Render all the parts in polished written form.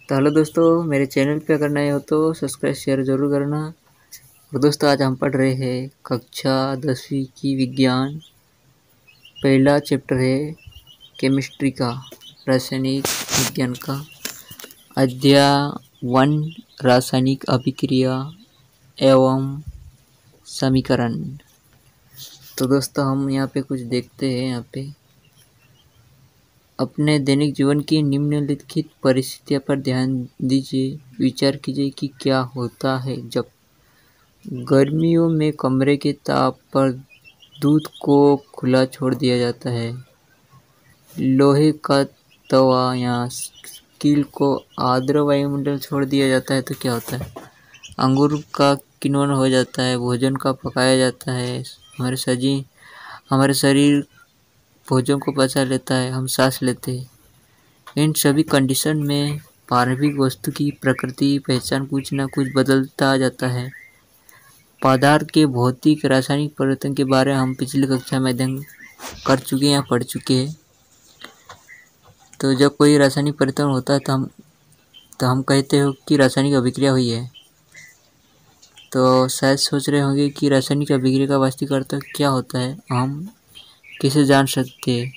तो हेलो दोस्तों, मेरे चैनल पे अगर नए हो तो सब्सक्राइब शेयर ज़रूर करना। और दोस्तों आज हम पढ़ रहे हैं कक्षा 10वीं की विज्ञान। पहला चैप्टर है केमिस्ट्री का, रासायनिक विज्ञान का अध्याय 1 रासायनिक अभिक्रिया एवं समीकरण। तो दोस्तों हम यहाँ पे कुछ देखते हैं। यहाँ पे अपने दैनिक जीवन की निम्नलिखित परिस्थितियों पर ध्यान दीजिए। विचार कीजिए कि क्या होता है जब गर्मियों में कमरे के ताप पर दूध को खुला छोड़ दिया जाता है। लोहे का तवा या स्टील को आर्द्र वायुमंडल छोड़ दिया जाता है तो क्या होता है? अंगूर का किण्वन हो जाता है, भोजन का पकाया जाता है, हमारे शरीर भोजन को पचा लेता है, हम सांस लेते हैं। इन सभी कंडीशन में पारंपरिक वस्तु की प्रकृति पहचान कुछ न कुछ बदलता जाता है। पदार्थ के भौतिक रासायनिक परिवर्तन के बारे में हम पिछली कक्षा में अध्ययन कर चुके हैं या पढ़ चुके हैं। तो जब कोई रासायनिक परिवर्तन होता है तो हम कहते हो कि रासायनिक अभिक्रिया हुई है। तो शायद सोच रहे होंगे कि रासायनिक अभिक्रिया का वास्तविक अर्थ क्या होता है, हम कैसे जान सकते हैं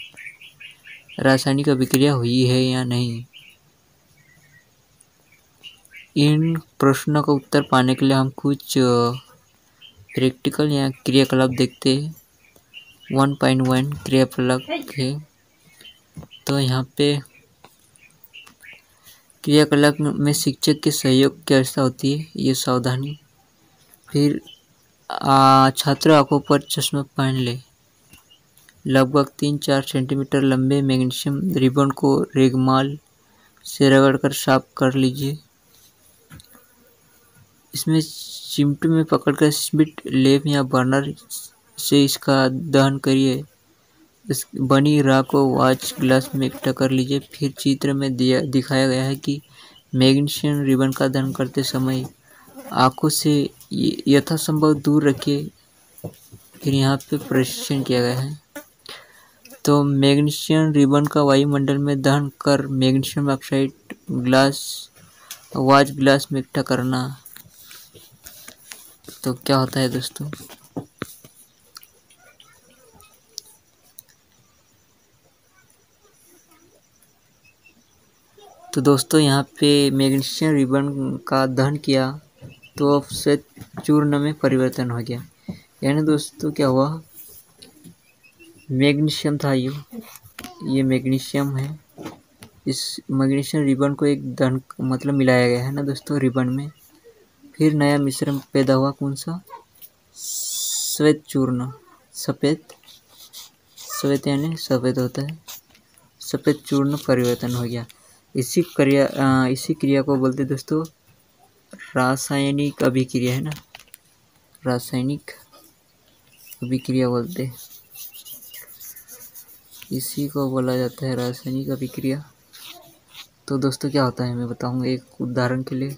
रासायनिक अभिक्रिया हुई है या नहीं। इन प्रश्नों का उत्तर पाने के लिए हम कुछ प्रैक्टिकल या क्रियाकलाप देखते हैं। 1.1 क्रियाकलाप है। तो यहाँ पे क्रियाकलाप में शिक्षक के सहयोग की आवश्यकता होती है, ये सावधानी। फिर छात्र आंखों पर चश्मा पहन ले। लगभग 3-4 सेंटीमीटर लंबे मैग्नीशियम रिबन को रेगमाल से रगड़कर साफ कर लीजिए। इसमें चिमटे में पकड़कर स्पिट लैंप या बर्नर से इसका दहन करिए। इस बनी राख को वॉच ग्लास में इकट्ठा कर लीजिए। फिर चित्र में दिखाया गया है कि मैग्नीशियम रिबन का दहन करते समय आंखों से यथासंभव दूर रखिए। फिर यहाँ पे प्रशिक्षण किया गया है। तो मैग्नीशियम रिबन का वायुमंडल में दहन कर मैग्नीशियम ऑक्साइड वॉच ग्लास में इकट्ठा करना। तो क्या होता है दोस्तों, तो दोस्तों यहाँ पे मैग्नीशियम रिबन का दहन किया तो श्वेत चूर्ण में परिवर्तन हो गया। यानी दोस्तों क्या हुआ, मैग्नीशियम था ये मैग्नीशियम है। इस मैग्नीशियम रिबन को एक दहन मतलब मिलाया गया है ना दोस्तों रिबन में। फिर नया मिश्रण पैदा हुआ, कौन सा? श्वेत चूर्ण। श्वेत यानी सफ़ेद होता है, सफ़ेद चूर्ण परिवर्तन हो गया। इसी क्रिया को बोलते दोस्तों रासायनिक अभिक्रिया, है ना, रासायनिक अभिक्रिया बोलते, इसी को बोला जाता है रासायनिक अभिक्रिया। तो दोस्तों क्या होता है मैं बताऊंगा एक उदाहरण के लिए।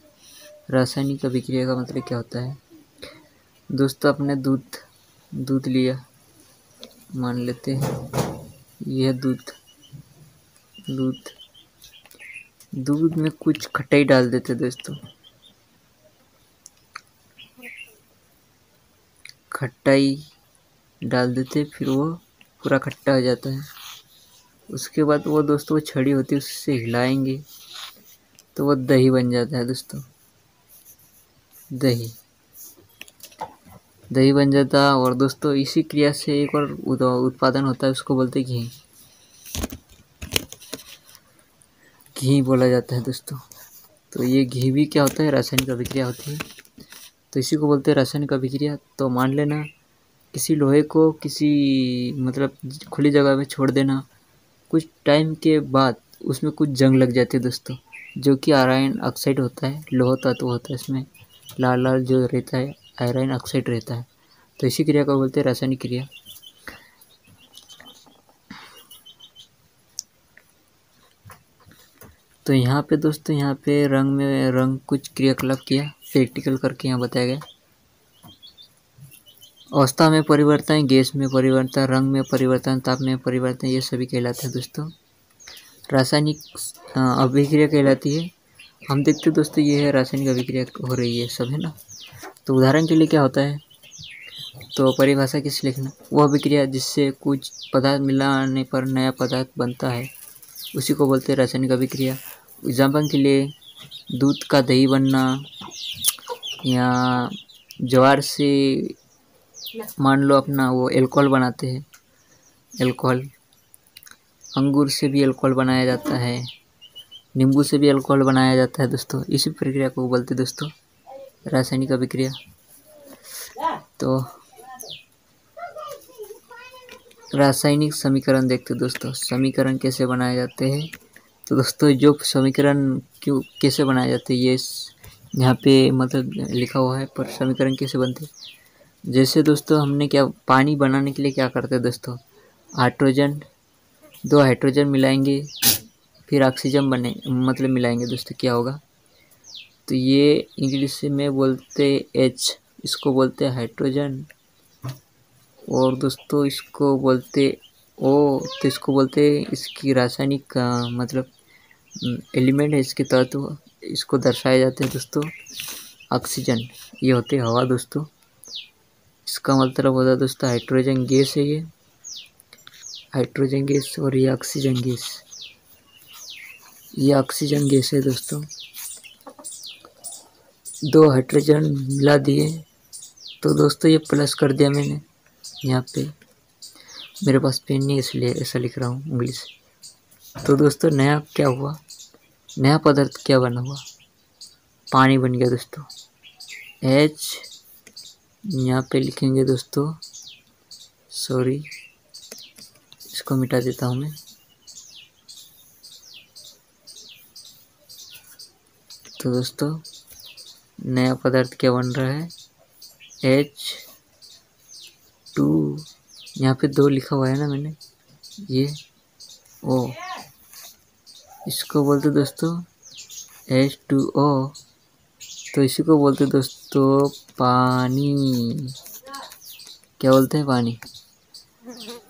रासायनिक अभिक्रिया का मतलब क्या होता है दोस्तों, अपने दूध लिया, मान लेते हैं यह दूध में कुछ खटाई डाल देते दोस्तों। खटाई डाल देते, फिर वो पूरा खट्टा हो जाता है। उसके बाद वो दोस्तों छड़ी होती है, उससे हिलाएंगे तो वो दही बन जाता है दोस्तों। दही बन जाता है। और दोस्तों इसी क्रिया से एक और उत्पादन होता है, उसको बोलते हैं घी बोला जाता है दोस्तों। तो ये घी भी क्या होता है, रासायनिक अभिक्रिया होती है। तो इसी को बोलते हैं रासायनिक अभिक्रिया। तो मान लेना किसी लोहे को किसी मतलब खुली जगह में छोड़ देना, कुछ टाइम के बाद उसमें कुछ जंग लग जाती है दोस्तों, जो कि आयरन ऑक्साइड होता है, लोहा तत्व होता है। इसमें लाल जो रहता है आयरन ऑक्साइड रहता है। तो इसी क्रिया को बोलते हैं रासायनिक क्रिया। तो यहाँ पे दोस्तों रंग कुछ क्रियाकलाप किया, प्रैक्टिकल करके यहाँ बताया गया। अवस्था में परिवर्तन, गैस में परिवर्तन, रंग में परिवर्तन, ताप में परिवर्तन, ये सभी कहलाते हैं दोस्तों। रासायनिक अभिक्रिया कहलाती है। हम देखते दोस्तों ये है रासायनिक अभिक्रिया हो रही है सब, है ना। तो उदाहरण के लिए क्या होता है, तो परिभाषा किस लिखना, वह अभिक्रिया जिससे कुछ पदार्थ मिलाने पर नया पदार्थ बनता है उसी को बोलते हैं रासायनिक अभिक्रिया। एग्जाम्पल के लिए दूध का दही बनना, या ज्वार से मान लो अपना वो एल्कोहल बनाते हैं, एल्कोहल। अंगूर से भी एल्कोहल बनाया जाता है, नींबू से भी अल्कोहल बनाया जाता है दोस्तों। इसी प्रक्रिया को बोलते हैं दोस्तों रासायनिक अभिक्रिया। तो रासायनिक समीकरण देखते दोस्तों, समीकरण कैसे बनाए जाते हैं। तो दोस्तों जो समीकरण क्यों कैसे बनाए जाते हैं ये यहाँ पे मतलब लिखा हुआ है, पर समीकरण कैसे बनते हैं। जैसे दोस्तों हमने क्या पानी बनाने के लिए क्या करते हैं दोस्तों, हाइड्रोजन, 2 हाइड्रोजन मिलाएंगे, फिर ऑक्सीजन बने मतलब मिलाएंगे दोस्तों, क्या होगा। तो ये इंग्लिश में बोलते H, इसको बोलते हैं हाइड्रोजन, और दोस्तों इसको बोलते O, तो इसको बोलते इसकी रासायनिक मतलब एलिमेंट है इसके तत्व, इसको दर्शाए जाते हैं दोस्तों ऑक्सीजन। ये होते हवा दोस्तों, इसका मतलब होता है दोस्तों हाइड्रोजन गैस है, ये हाइड्रोजन गैस, और ये ऑक्सीजन गैस, ये ऑक्सीजन गैस है दोस्तों। 2 हाइड्रोजन मिला दिए, तो दोस्तों ये प्लस कर दिया मैंने, यहाँ पे मेरे पास पेन नहीं इसलिए ऐसा लिख रहा हूँ इंग्लिश। तो दोस्तों नया क्या हुआ, नया पदार्थ क्या बना हुआ, पानी बन गया दोस्तों। H यहाँ पे लिखेंगे दोस्तों, सॉरी इसको मिटा देता हूँ मैं। तो दोस्तों नया पदार्थ क्या बन रहा है, H2, यहाँ पे 2 लिखा हुआ है ना मैंने, ये O, इसको बोलते दोस्तों H2O। तो इसी को बोलते दोस्तों पानी, क्या बोलते हैं, पानी।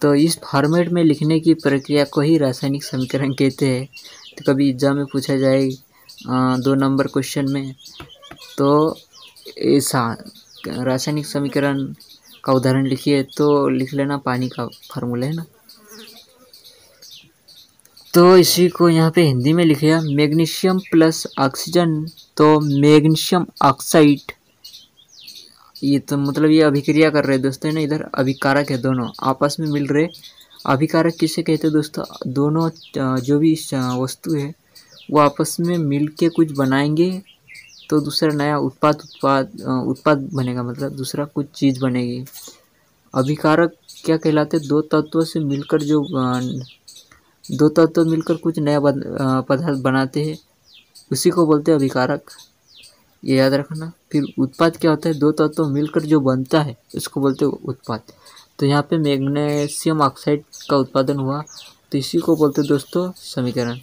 तो इस फॉर्मेट में लिखने की प्रक्रिया को ही रासायनिक समीकरण कहते हैं। तो कभी एग्जाम में पूछा जाए 2 नंबर क्वेश्चन में, तो ऐसा रासायनिक समीकरण का उदाहरण लिखिए तो लिख लेना पानी का फार्मूला, है ना। तो इसी को यहाँ पे हिंदी में लिखिए, मैग्नीशियम प्लस ऑक्सीजन, तो मैग्नीशियम ऑक्साइड, ये तो मतलब ये अभिक्रिया कर रहे हैं दोस्तों, है ना। इधर अभिकारक है, दोनों आपस में मिल रहे। अभिकारक किसे कहते हैं दोस्तों, दोनों जो भी वस्तु है वो आपस में मिल के कुछ बनाएंगे तो दूसरा नया उत्पाद बनेगा, मतलब दूसरा कुछ चीज़ बनेगी। अभिकारक क्या कहलाते हैं, 2 तत्वों से मिलकर जो 2 तत्व मिलकर कुछ नया पदार्थ बनाते हैं, उसी को बोलते हैं अभिकारक, ये याद रखना। फिर उत्पाद क्या होता है, 2 तत्व मिलकर जो बनता है उसको बोलते हैं उत्पाद। तो यहाँ पे मैग्नीशियम ऑक्साइड का उत्पादन हुआ, तो इसी को बोलते हैं दोस्तों समीकरण,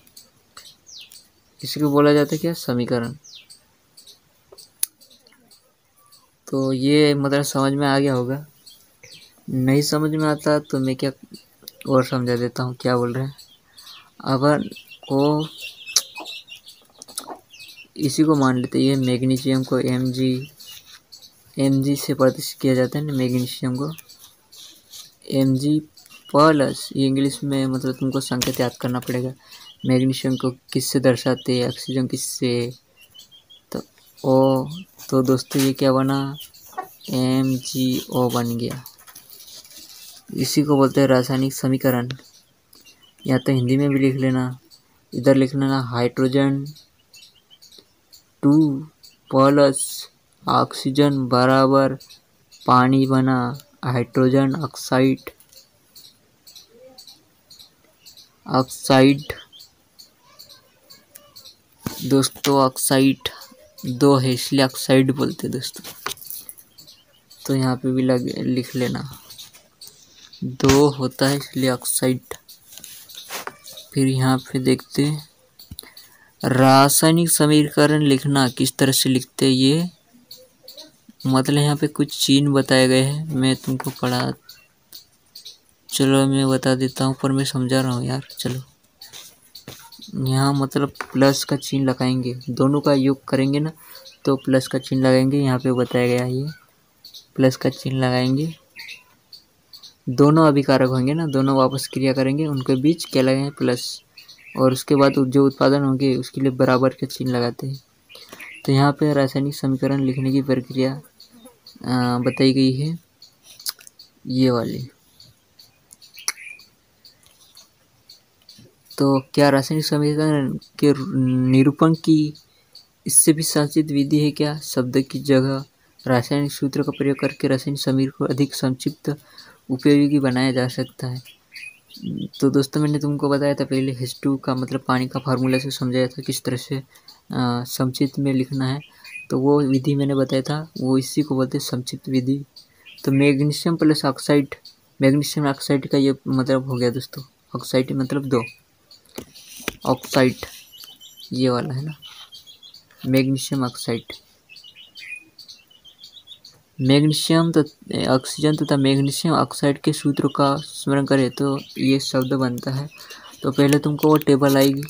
इसी को बोला जाता है क्या, समीकरण। तो ये मतलब समझ में आ गया होगा, नहीं समझ में आता तो मैं क्या और समझा देता हूँ क्या बोल रहे हैं। अब को इसी को मान लेते हैं, ये मैग्नीशियम को Mg से प्रदर्शित किया जाता है ना, मैग्नीशियम को Mg प्लस, ये इंग्लिश में मतलब तुमको संकेत याद करना पड़ेगा। मैग्नीशियम को किससे दर्शाते हैं, ऑक्सीजन किससे, तो O। तो दोस्तों ये क्या बना, MgO बन गया, इसी को बोलते हैं रासायनिक समीकरण। या तो हिंदी में भी लिख लेना, इधर लिख लेना हाइड्रोजन 2 प्लस ऑक्सीजन बराबर पानी बना, हाइड्रोजन ऑक्साइड, दोस्तों ऑक्साइड 2 है इसलिए ऑक्साइड बोलते दोस्तों। तो यहाँ पे भी लिख लेना 2 होता है इसलिए ऑक्साइड। फिर यहाँ पे देखते रासायनिक समीकरण लिखना किस तरह से लिखते हैं, ये मतलब यहाँ पे कुछ चिन्ह बताए गए हैं, मैं तुमको पढ़ा, चलो मैं बता देता हूँ, पर मैं समझा रहा हूँ यार। चलो यहाँ मतलब प्लस का चिन्ह लगाएंगे, दोनों का योग करेंगे ना तो प्लस का चिन्ह लगाएंगे। यहाँ पे बताया गया है ये प्लस का चिन्ह लगाएंगे, दोनों अभिकारक होंगे ना, दोनों वापस क्रिया करेंगे, उनके बीच क्या लगाएंगे प्लस, और उसके बाद जो उत्पादन होंगे उसके लिए बराबर के चिन्ह लगाते हैं। तो यहाँ पे रासायनिक समीकरण लिखने की प्रक्रिया बताई गई है ये वाली। तो क्या रासायनिक समीकरण के निरूपण की इससे भी संक्षिप्त विधि है क्या? शब्द की जगह रासायनिक सूत्र का प्रयोग करके रासायनिक समीकरण को अधिक संक्षिप्त उपयोगी बनाया जा सकता है। तो दोस्तों मैंने तुमको बताया था पहले H2 का मतलब पानी का फार्मूला से समझाया था किस तरह से संक्षिप्त में लिखना है, तो वो विधि मैंने बताया था, वो इसी को बोलते हैं संक्षिप्त विधि। तो magnesium plus oxide, magnesium oxide का ये मतलब हो गया दोस्तों, ऑक्साइड मतलब 2 ऑक्साइड, ये वाला है ना मैग्नीशियम ऑक्साइड। मैग्नीशियम तो ऑक्सीजन तथा मैग्नीशियम ऑक्साइड के सूत्र का स्मरण करें तो ये शब्द बनता है। तो पहले तुमको वो टेबल आएगी,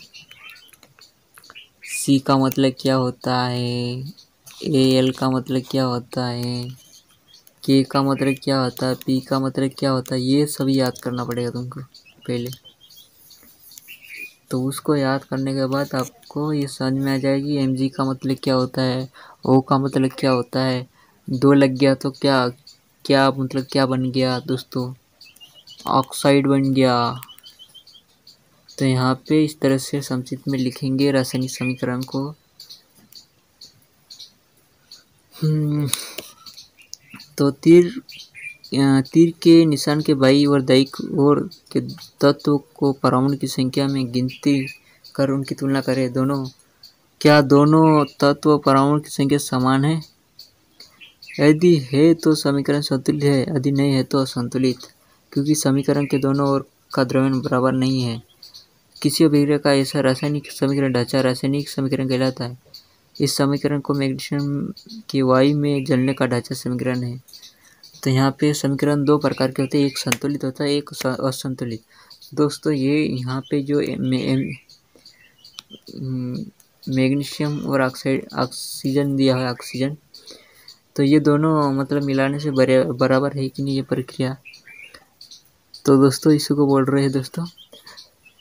सी का मतलब क्या होता है, Al का मतलब क्या होता है, K का मतलब क्या होता है, P का मतलब क्या होता है, ये सभी याद करना पड़ेगा तुमको पहले। तो उसको याद करने के बाद आपको ये समझ में आ जाएगी Mg का मतलब क्या होता है, O का मतलब क्या होता है, 2 लग गया तो क्या क्या मतलब क्या बन गया दोस्तों, ऑक्साइड बन गया। तो यहाँ पे इस तरह से संक्षिप्त में लिखेंगे रासायनिक समीकरण को। तो तीर के निशान के बाईं और दाईं ओर के तत्व को परमाणु की संख्या में गिनती कर उनकी तुलना करें। क्या दोनों तत्व परमाणु की संख्या समान है? यदि है तो समीकरण संतुलित है, यदि नहीं है तो असंतुलित, क्योंकि समीकरण के दोनों ओर का द्रव्यमान बराबर नहीं है। किसी अभिक्रिया का ऐसा रासायनिक समीकरण ढांचा रासायनिक समीकरण कहलाता है। इस समीकरण को मैग्नीशियम की वायु में जलने का ढांचा समीकरण है। तो यहाँ पे समीकरण 2 प्रकार के होते हैं, एक संतुलित होता है, एक असंतुलित। दोस्तों ये यहाँ पे जो मैग्नीशियम और ऑक्सीजन दिया है ऑक्सीजन, तो ये दोनों मतलब मिलाने से बराबर है कि नहीं ये प्रक्रिया, तो दोस्तों इसी को बोल रहे हैं दोस्तों।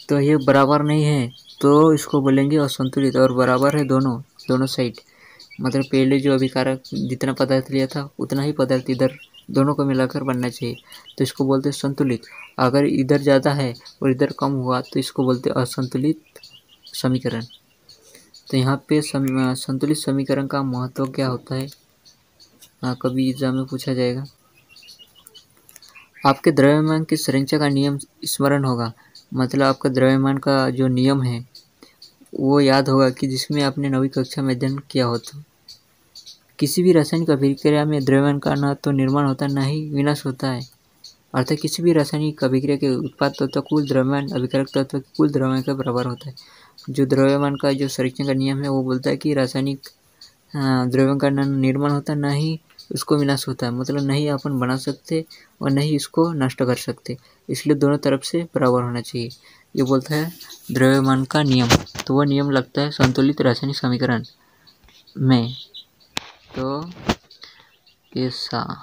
तो ये बराबर नहीं है तो इसको बोलेंगे असंतुलित, और बराबर है दोनों साइड, मतलब पहले जो अभिकारक जितना पदार्थ लिया था उतना ही पदार्थ इधर दोनों को मिलाकर बनना चाहिए, तो इसको बोलते हैं संतुलित। अगर इधर ज़्यादा है और इधर कम हुआ तो इसको बोलते हैं असंतुलित समीकरण। तो यहाँ पे संतुलित समीकरण का महत्व क्या होता है, कभी एग्जाम में पूछा जाएगा। आपके द्रव्यमान की संरचना का नियम स्मरण होगा, मतलब आपका द्रव्यमान का जो नियम है वो याद होगा कि जिसमें आपने 9वीं कक्षा में अध्ययन किया हो। तो किसी भी रासायनिक अभिक्रिया में द्रव्यमान का न तो निर्माण होता है न ही विनाश होता है, अर्थात किसी भी रासायनिक अभिक्रिया के उत्पाद तत्व कुल द्रव्यमान अभिकारक तत्व के कुल द्रव्यमान के बराबर होता है। जो द्रव्यमान का जो संरचना का नियम है वो बोलता है कि रासायनिक द्रव्यमान का न निर्माण होता है न ही उसको विनाश होता है, मतलब नहीं अपन बना सकते और नहीं इसको नष्ट कर सकते, इसलिए दोनों तरफ से बराबर होना चाहिए, ये बोलता है द्रव्यमान का नियम। तो वह नियम लगता है संतुलित रासायनिक समीकरण में। तो ऐसा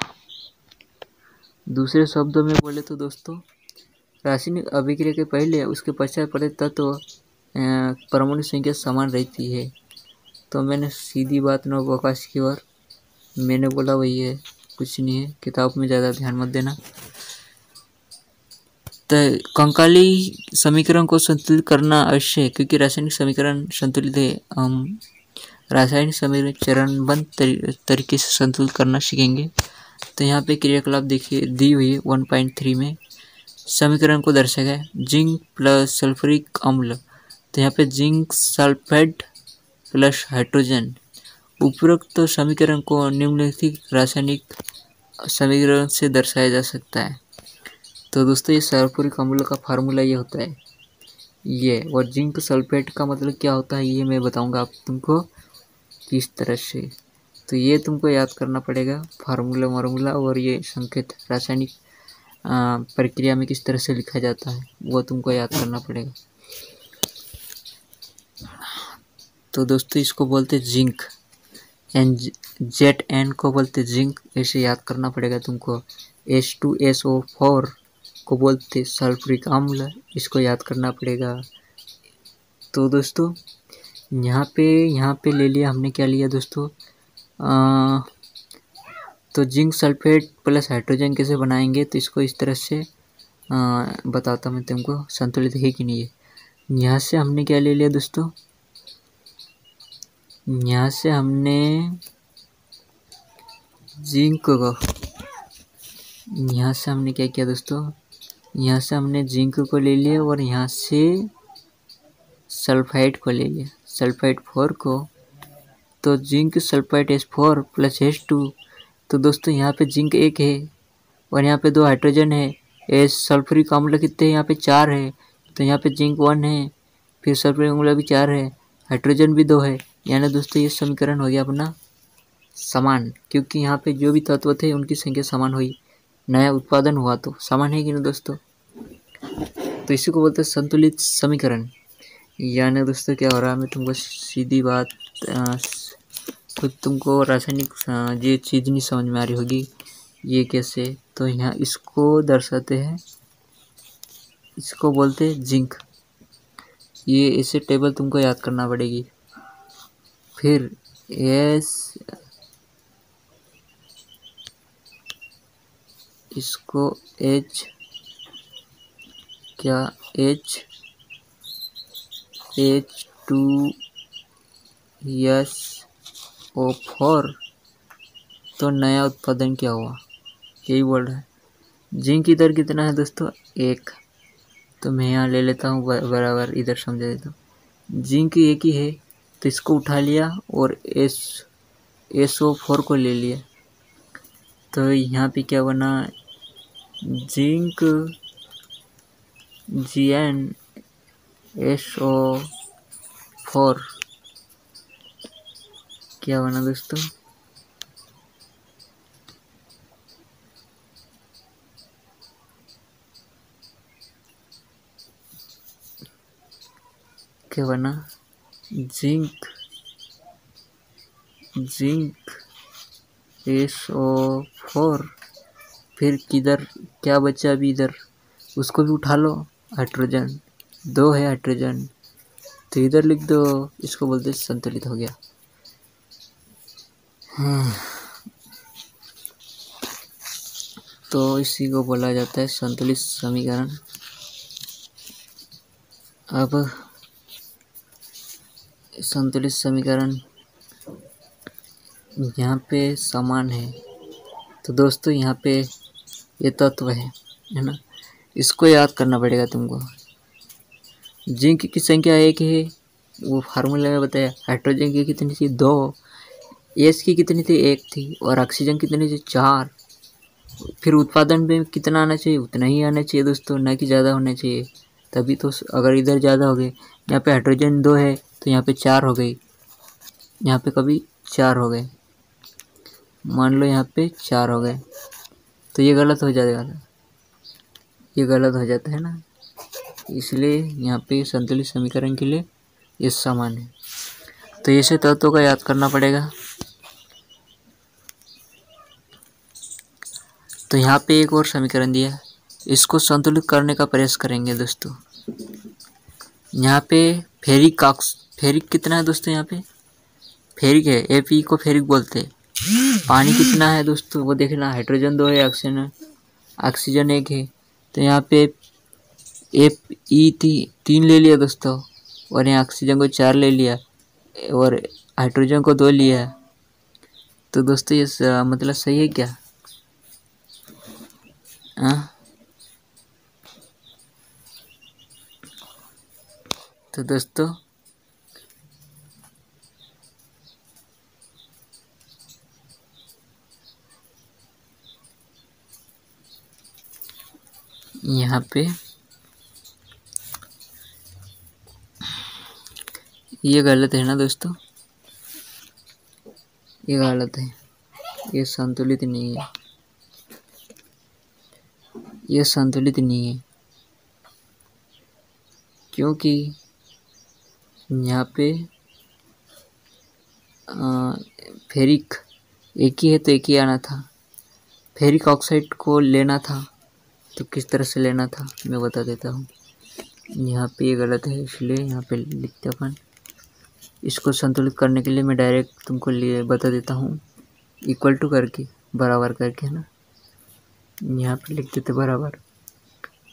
दूसरे शब्दों में बोले तो दोस्तों रासायनिक अभिक्रिया के पहले उसके पश्चात पड़े तत्व परमाणु संख्या समान रहती है। तो मैंने सीधी बात न अवकाश की ओर मैंने बोला वही है, कुछ नहीं है, किताब में ज़्यादा ध्यान मत देना। तो कंकाली समीकरण को संतुलित करना आवश्यक है, क्योंकि रासायनिक समीकरण संतुलित है। हम रासायनिक समीकरण चरणबद्ध तरीके से संतुलित करना सीखेंगे। तो यहाँ पे क्रियाकलाप देखिए दी हुई है 1.3 में, समीकरण को दर्शाया गया जिंक प्लस सल्फ्यूरिक अम्ल। तो यहाँ पे जिंक सल्फेट प्लस हाइड्रोजन। उपरोक्त समीकरण को निम्नलिखित रासायनिक समीकरण से दर्शाया जा सकता है। तो दोस्तों ये सल्फ्यूरिक अम्ल का फार्मूला ये होता है ये, और जिंक सल्फेट का मतलब क्या होता है ये मैं बताऊंगा आप तुमको किस तरह से। तो ये तुमको याद करना पड़ेगा फार्मूला और ये संकेत रासायनिक प्रक्रिया में किस तरह से लिखा जाता है वो तुमको याद करना पड़ेगा। तो दोस्तों इसको बोलते जिंक, एन ZN को बोलते जिंक, ऐसे याद करना पड़ेगा तुमको। H2SO4 को बोलते सल्फ्यूरिक अम्ल, इसको याद करना पड़ेगा। तो दोस्तों यहाँ पे ले लिया हमने, क्या लिया दोस्तों, तो जिंक सल्फेट प्लस हाइड्रोजन कैसे बनाएंगे, तो इसको इस तरह से बताता मैं तुमको, संतुलित है कि नहीं है। यहाँ से हमने क्या ले लिया दोस्तों, यहाँ से हमने जिंक को, यहाँ से हमने क्या किया दोस्तों, यहाँ से हमने जिंक को ले लिया और यहाँ से सल्फाइड को ले लिया, सल्फाइड 4 को। तो zinc sulphide H4 plus H2, तो दोस्तों यहाँ पे जिंक 1 है और यहाँ पे 2 हाइड्रोजन है। एस सल्फ्यूरिक अम्ल कितने हैं, यहाँ पे 4 है, तो यहाँ पे जिंक 1 है, फिर सल्फ्यूरिक अम्ल भी 4 है, हाइड्रोजन भी 2 है। यानी दोस्तों ये समीकरण हो गया अपना समान, क्योंकि यहाँ पे जो भी तत्व थे उनकी संख्या समान हुई, नया उत्पादन हुआ तो समान है कि नहीं दोस्तों। तो इसी को बोलते हैं संतुलित समीकरण। यानी दोस्तों क्या हो रहा है, मैं तुमको सीधी बात, खुद तुमको रासायनिक ये चीज़ नहीं समझ में आ रही होगी ये कैसे, तो यहाँ इसको दर्शाते हैं, इसको बोलते हैं जिंक। ये ऐसे टेबल तुमको याद करना पड़ेगी। फिर इसको H2SO4, तो नया उत्पादन क्या हुआ, यही बोल रहा है। जिंक इधर कितना है दोस्तों, 1, तो मैं यहाँ ले लेता हूँ बराबर, इधर समझा देता हूँ। जिंक 1 ही है, तो इसको उठा लिया और SO4 को ले लिया, तो यहाँ पे क्या बना, जिंक GnSO4 क्या बना दोस्तों, क्या बना, जिंक SO4, फिर किधर क्या बचा अभी, इधर उसको भी उठा लो, हाइड्रोजन 2 है, हाइड्रोजन तो इधर लिख दो, इसको बोलते संतुलित हो गया। तो इसी को बोला जाता है संतुलित समीकरण। अब संतुलित समीकरण यहाँ पे समान है, तो दोस्तों यहाँ पे ये तत्व है ना, इसको याद करना पड़ेगा तुमको। जिंक की संख्या 1 है, वो फार्मूला में बताया। हाइड्रोजन की कितनी थी, 2, एस की कितनी थी, 1 थी, और ऑक्सीजन कितनी थी, 4। फिर उत्पादन में कितना आना चाहिए, उतना ही आना चाहिए दोस्तों, ना कि ज़्यादा होना चाहिए, तभी तो। अगर इधर ज़्यादा हो गए, यहाँ पे हाइड्रोजन 2 है तो यहाँ पे 4 हो गई, यहाँ पे कभी 4 हो गए, मान लो यहाँ पे 4 हो गए, तो ये गलत हो जाएगा, ये गलत हो जाता है ना, इसलिए यहाँ पे संतुलित समीकरण के लिए ये समान है। तो ऐसे तत्वों का याद करना पड़ेगा। तो यहाँ पे एक और समीकरण दिया है, इसको संतुलित करने का प्रयास करेंगे दोस्तों। यहाँ पे फेरिक कितना है दोस्तों, यहाँ पे फेरिक है, Fe को फेरिक बोलते हैं। पानी कितना है दोस्तों, वो देखना, हाइड्रोजन 2 है, ऑक्सीजन 1 है, तो यहाँ पे Fe 3 ले लिया दोस्तों, और यहाँ ऑक्सीजन को 4 ले लिया और हाइड्रोजन को 2 लिया। तो दोस्तों ये मतलब सही है क्या, तो दोस्तों यहाँ पे ये गलत है ना दोस्तों, ये गलत है, ये संतुलित नहीं है, ये संतुलित नहीं है, क्योंकि यहाँ पे फेरिक एक ही है तो एक ही आना था। फेरिक ऑक्साइड को लेना था तो किस तरह से लेना था मैं बता देता हूँ। यहाँ पे ये गलत है इसलिए यहाँ पे लिखते अपन। इसको संतुलित करने के लिए मैं डायरेक्ट तुमको लिए बता देता हूँ, इक्वल टू करके, बराबर करके, है ना। यहाँ पे लिख देते बराबर।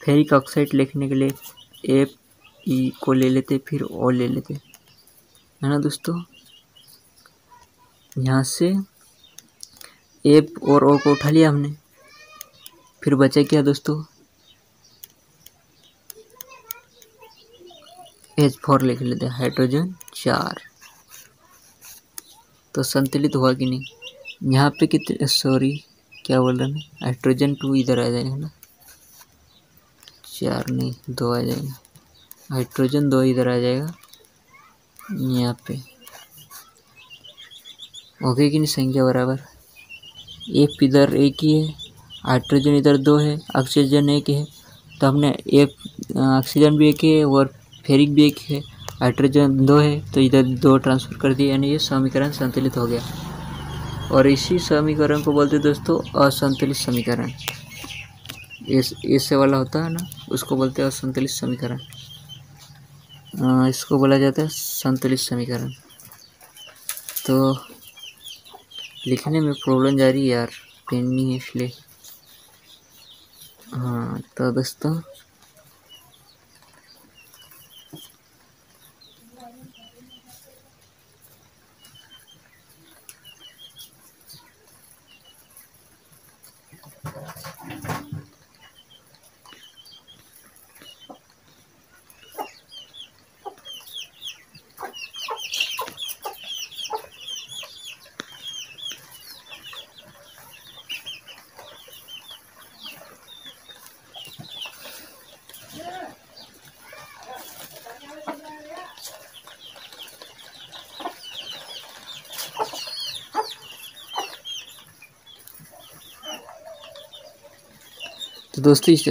फेरिक ऑक्साइड लिखने के लिए एफ ई को ले लेते, फिर ओ ले लेते, है ना दोस्तों। यहाँ से एफ और ओ को उठा लिया हमने, फिर बचा क्या दोस्तों, H4 लिख लेते, हाइड्रोजन 4। तो संतुलित हुआ कि नहीं। यहाँ पे कितने, सॉरी क्या बोल रहा मैं, हाइड्रोजन 2 इधर आ जाएगा ना, 4 नहीं 2 आ जाएगा, हाइड्रोजन 2 इधर आ जाएगा यहाँ पे। हो गई कि नहीं संख्या बराबर। एफ इधर एक ही है, हाइड्रोजन इधर 2 है, ऑक्सीजन एक है, तो हमने एफ ऑक्सीजन भी एक है और फेरिक भी एक है, हाइड्रोजन 2 है, तो इधर 2 ट्रांसफर कर दिया, यानी ये समीकरण संतुलित हो गया। और इसी समीकरण को बोलते दोस्तों असंतुलित समीकरण। इससे वाला होता है ना, उसको बोलते हैं असंतुलित समीकरण। इसको बोला जाता है संतुलित समीकरण। तो लिखने में प्रॉब्लम जा रही है यार, पेन नहीं है इसलिए। हाँ तो दोस्तों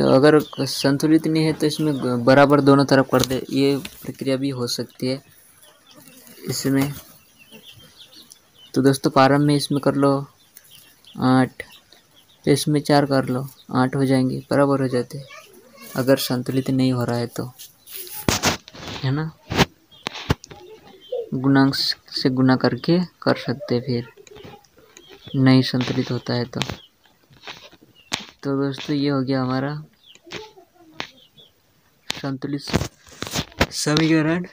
अगर संतुलित नहीं है तो इसमें बराबर दोनों तरफ कर दे, ये प्रक्रिया भी हो सकती है इसमें। तो दोस्तों प्रारंभ में इसमें कर लो 8, तो इसमें 4 कर लो, 8 हो जाएंगे, बराबर हो जाते अगर संतुलित नहीं हो रहा है तो, है ना। गुणांक से गुना करके कर सकते फिर नहीं संतुलित होता है तो दोस्तों ये हो गया हमारा संतुलित समीकरण।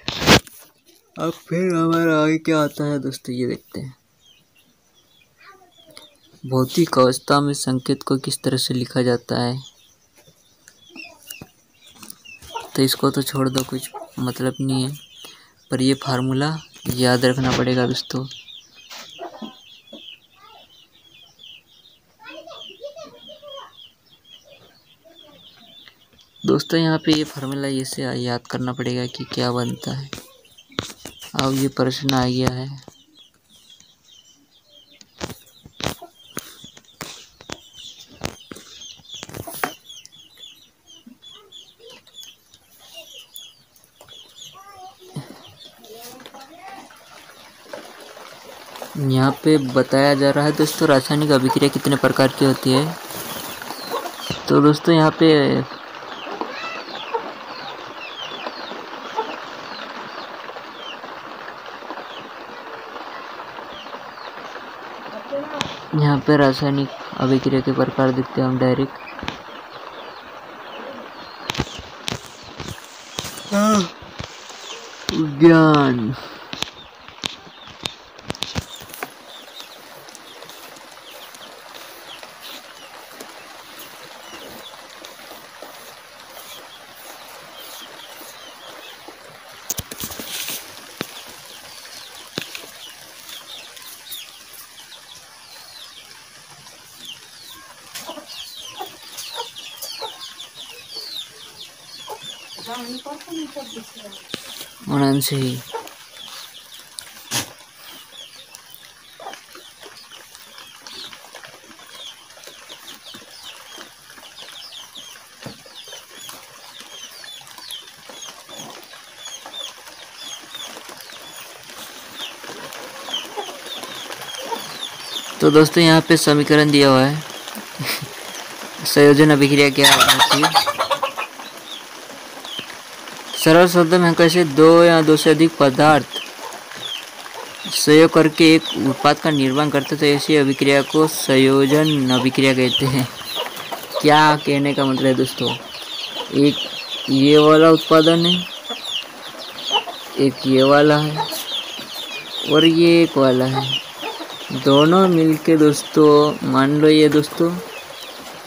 अब फिर हमारा आगे क्या आता है दोस्तों, ये देखते हैं। भौतिक अवस्था में संकेत को किस तरह से लिखा जाता है, तो इसको तो छोड़ दो, कुछ मतलब नहीं है, पर ये फार्मूला याद रखना पड़ेगा दोस्तों। यहाँ पे ये फार्मूला ये से याद करना पड़ेगा कि क्या बनता है। अब ये प्रश्न आ गया है, यहाँ पे बताया जा रहा है दोस्तों रासायनिक अभिक्रिया कितने प्रकार की होती है। तो दोस्तों यहाँ पे रासायनिक अभिक्रिया के प्रकार दिखते हैं हम डायरेक्ट। विज्ञान ही तो दोस्तों यहाँ पे समीकरण दिया हुआ है। संयोजन अभिक्रिया क्या होना चाहिए? सरल शब्द में कैसे दो या दो से अधिक पदार्थ संयोग करके एक उत्पाद का निर्माण करते तो ऐसी अभिक्रिया को संयोजन अभिक्रिया कहते हैं। क्या कहने का मतलब है दोस्तों, एक ये वाला उत्पादन है, एक ये वाला है और ये एक वाला है, दोनों मिलके दोस्तों मान लो ये दोस्तों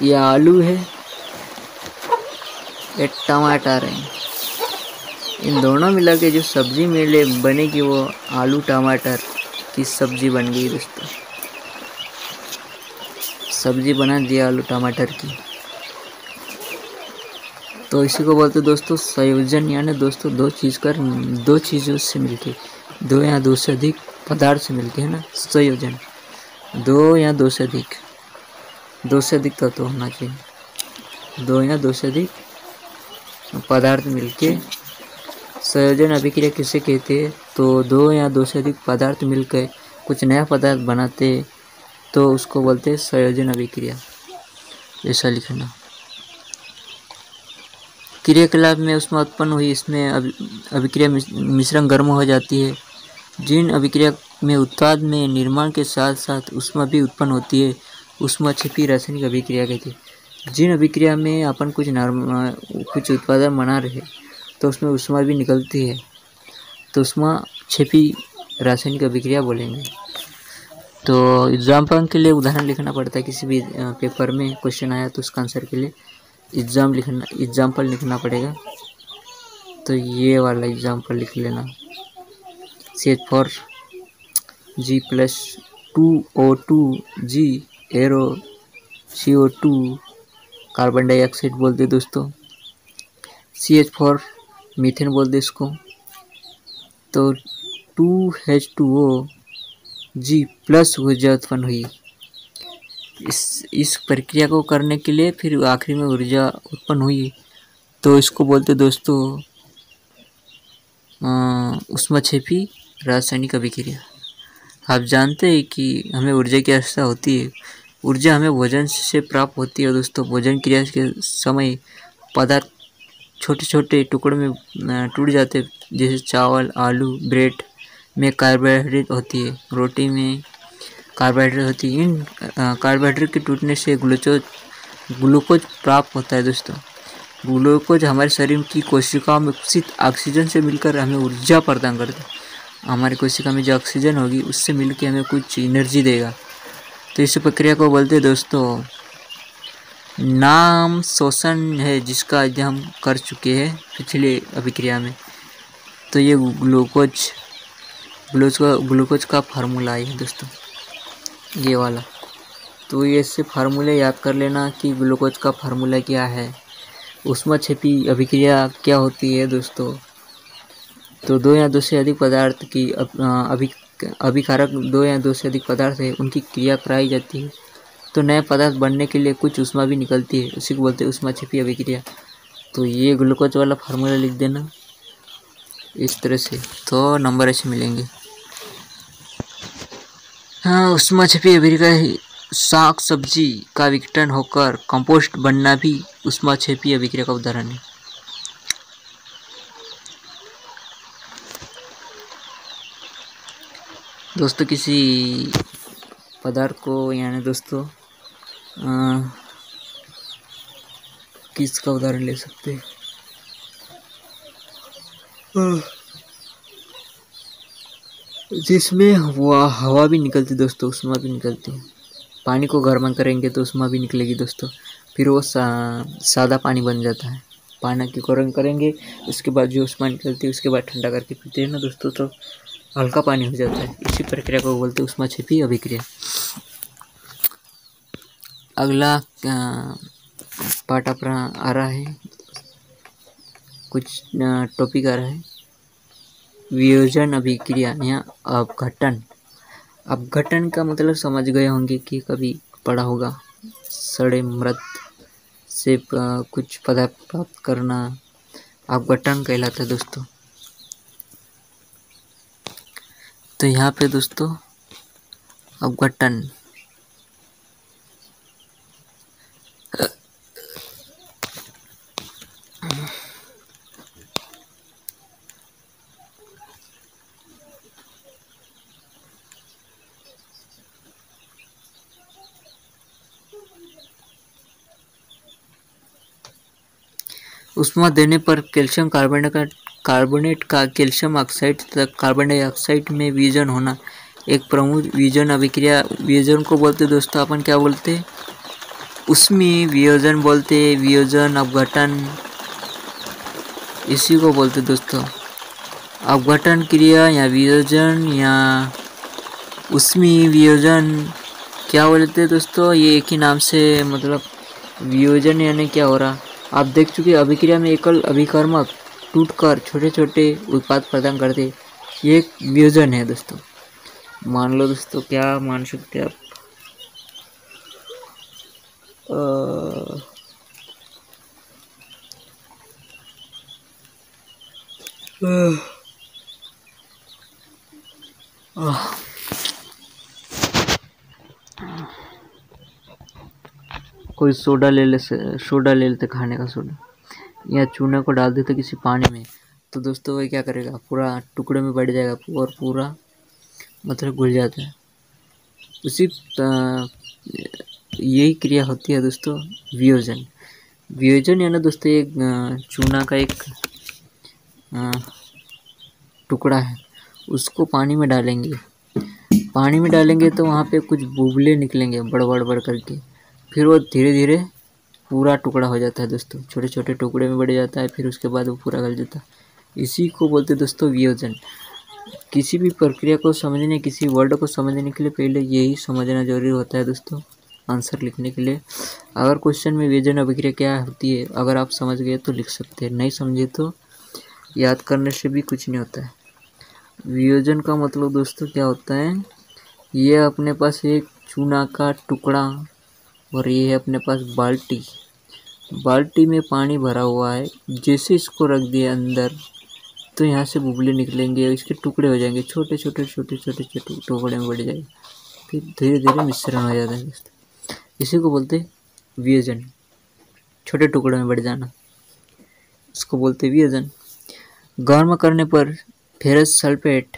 ये आलू है, ये टमाटर है, इन दोनों मिला के जो सब्जी मिले बनेगी वो आलू टमाटर की सब्जी बन गई दोस्तों। सब्जी बना दिया आलू टमाटर की। तो इसी को बोलते दोस्तों संयोजन, यानी दोस्तों दो चीज़ों से मिलके, दो या दो से अधिक पदार्थ से मिलके, है ना संयोजन। दो या दो से अधिक तत्व होना चाहिए, दो या दो से अधिक पदार्थ मिलके संयोजन अभिक्रिया किसे कहते हैं? तो दो या दो से अधिक पदार्थ मिलकर कुछ नया पदार्थ बनाते तो उसको बोलते हैं संयोजन अभिक्रिया। ऐसा लिखना। क्रियाकलाप में उसमें उत्पन्न हुई इसमें अभिक्रिया मिश्रण गर्म हो जाती है। जिन अभिक्रिया में उत्पाद में निर्माण के साथ साथ ऊष्मा भी उत्पन्न होती है ऊष्मा छिपी रासायनिक अभिक्रिया कहती है। जिन अभिक्रिया में अपन कुछ उत्पादन बना रहे तो उसमें ऊष्मा भी निकलती है तो ऊष्मा छिपी रासायनिक अभिक्रिया बोलेंगे। तो एग्जाम्पल के लिए उदाहरण लिखना पड़ता है, किसी भी पेपर में क्वेश्चन आया तो उसका आंसर के लिए एग्जाम्पल लिखना पड़ेगा। तो ये वाला एग्जाम्पल लिख लेना, CH4G plus 2O2G arrow CO2 carbon dioxide बोलते दोस्तों, CH4 मीथेन बोलते इसको। तो 2H2O G प्लस ऊर्जा उत्पन्न हुई। इस प्रक्रिया को करने के लिए फिर आखिरी में ऊर्जा उत्पन्न हुई तो इसको बोलते दोस्तों ऊष्माक्षेपी रासायनिक अभिक्रिया। आप जानते हैं कि हमें ऊर्जा की आवश्यकता होती है। ऊर्जा हमें भोजन से प्राप्त होती है दोस्तों। भोजन क्रिया के समय पदार्थ छोटे छोटे टुकड़ों में टूट जाते हैं, जैसे चावल, आलू, ब्रेड में कार्बोहाइड्रेट होती है, रोटी में कार्बोहाइड्रेट होती है। इन कार्बोहाइड्रेट के टूटने से ग्लूकोज प्राप्त होता है दोस्तों। ग्लूकोज हमारे शरीर की कोशिकाओं में उपस्थित ऑक्सीजन से मिलकर हमें ऊर्जा प्रदान करता है। हमारी कोशिका में जो ऑक्सीजन होगी उससे मिलकर हमें कुछ एनर्जी देगा। तो इस प्रक्रिया को बोलते हैं दोस्तों नाम शोषण है, जिसका अध्ययन हम कर चुके हैं पिछले अभिक्रिया में। तो ये ग्लूकोज का फार्मूला है दोस्तों, ये वाला। तो ये इससे फार्मूले याद कर लेना कि ग्लूकोज का फार्मूला क्या है। ऊष्माक्षेपी अभिक्रिया क्या होती है दोस्तों? तो दो या दो से अधिक पदार्थ की अभिकारक दो या दो से अधिक पदार्थ है, उनकी क्रिया कराई जाती है तो नए पदार्थ बनने के लिए कुछ ऊष्मा भी निकलती है, उसी को बोलते हैं ऊष्माक्षेपी अभिक्रिया। तो ये ग्लूकोज वाला फार्मूला लिख देना इस तरह से, तो नंबर ऐसे मिलेंगे। हाँ, ऊष्माक्षेपी अभिक्रिया साग सब्जी का विघटन होकर कंपोस्ट बनना भी ऊष्माक्षेपी अभिक्रिया का उदाहरण है। दोस्तों किसी पदार्थ को यानी दोस्तों किसका उदाहरण ले सकते हैं? जिसमें हवा भी निकलती दोस्तों, ऊष्मा भी निकलती है। पानी को गर्म करेंगे तो ऊष्मा भी निकलेगी दोस्तों, फिर वो सादा पानी बन जाता है। पानी को गर्म करेंगे उसके बाद जो ऊष्मा निकलती है उसके बाद ठंडा करके पीते हैं ना दोस्तों, तो हल्का पानी हो जाता है। इसी प्रक्रिया को बोलते हैं ऊष्माक्षेपी अभिक्रिया। अगला पार्ट अपना आ रहा है, कुछ टॉपिक आ रहा है वियोजन अभिक्रिया या अपघटन। अपघटन का मतलब समझ गए होंगे कि कभी पढ़ा होगा, सड़े मृत से कुछ पदार्थ प्राप्त करना अपघटन कहलाता है दोस्तों। तो यहाँ पे दोस्तों अपघटन उष्मा देने पर कैल्शियम कार्बोनेट का कैल्शियम ऑक्साइड तथा कार्बन डाइऑक्साइड में वियोजन होना एक प्रमुख वियोजन अभिक्रिया। वियोजन को बोलते दोस्तों अपन क्या बोलते, उष्मीय वियोजन बोलते, वियोजन अपघटन इसी को बोलते दोस्तों। अपघटन क्रिया या वियोजन या उष्मीय वियोजन क्या बोलते हैं दोस्तों, ये एक ही नाम से मतलब वियोजन यानी क्या हो रहा आप देख चुके। अभिक्रिया में एकल अभिकर्मक टूटकर छोटे छोटे उत्पाद प्रदान करते, ये एक वियोजन है दोस्तों। मान लो दोस्तों, क्या मान सकते हैं आप, कोई सोडा ले लेते खाने का सोडा, या चूने को डाल देते किसी पानी में, तो दोस्तों वह क्या करेगा, पूरा टुकड़े में बढ़ जाएगा और पूरा मतलब घुल जाता है। उसी यही क्रिया होती है दोस्तों वियोजन। वियोजन यानी दोस्तों एक चूना का एक टुकड़ा है, उसको पानी में डालेंगे तो वहाँ पे कुछ बुलबुले निकलेंगे बड़ करके, फिर वो धीरे धीरे पूरा टुकड़ा हो जाता है दोस्तों, छोटे छोटे टुकड़े में बढ़ जाता है, फिर उसके बाद वो पूरा गल जाता है। इसी को बोलते दोस्तों वियोजन। किसी भी प्रक्रिया को समझने, किसी वर्ड को समझने के लिए पहले यही समझना जरूरी होता है दोस्तों, आंसर लिखने के लिए। अगर क्वेश्चन में वियोजन अभिक्रिया क्या होती है अगर आप समझ गए तो लिख सकते हैं, नहीं समझे तो याद करने से भी कुछ नहीं होता है। वियोजन का मतलब दोस्तों क्या होता है, ये अपने पास एक चूना का टुकड़ा और ये है अपने पास बाल्टी में पानी भरा हुआ है। जैसे इसको रख दिया अंदर तो यहाँ से बुबले निकलेंगे, इसके टुकड़े हो जाएंगे, छोटे छोटे टुकड़े में बढ़ जाएंगे, फिर धीरे धीरे मिश्रण हो जाता है दोस्तों। इसी को बोलते वियोजन, छोटे टुकड़े में बढ़ जाना, इसको बोलते वियोजन। गर्म करने पर फेरस सल्फेट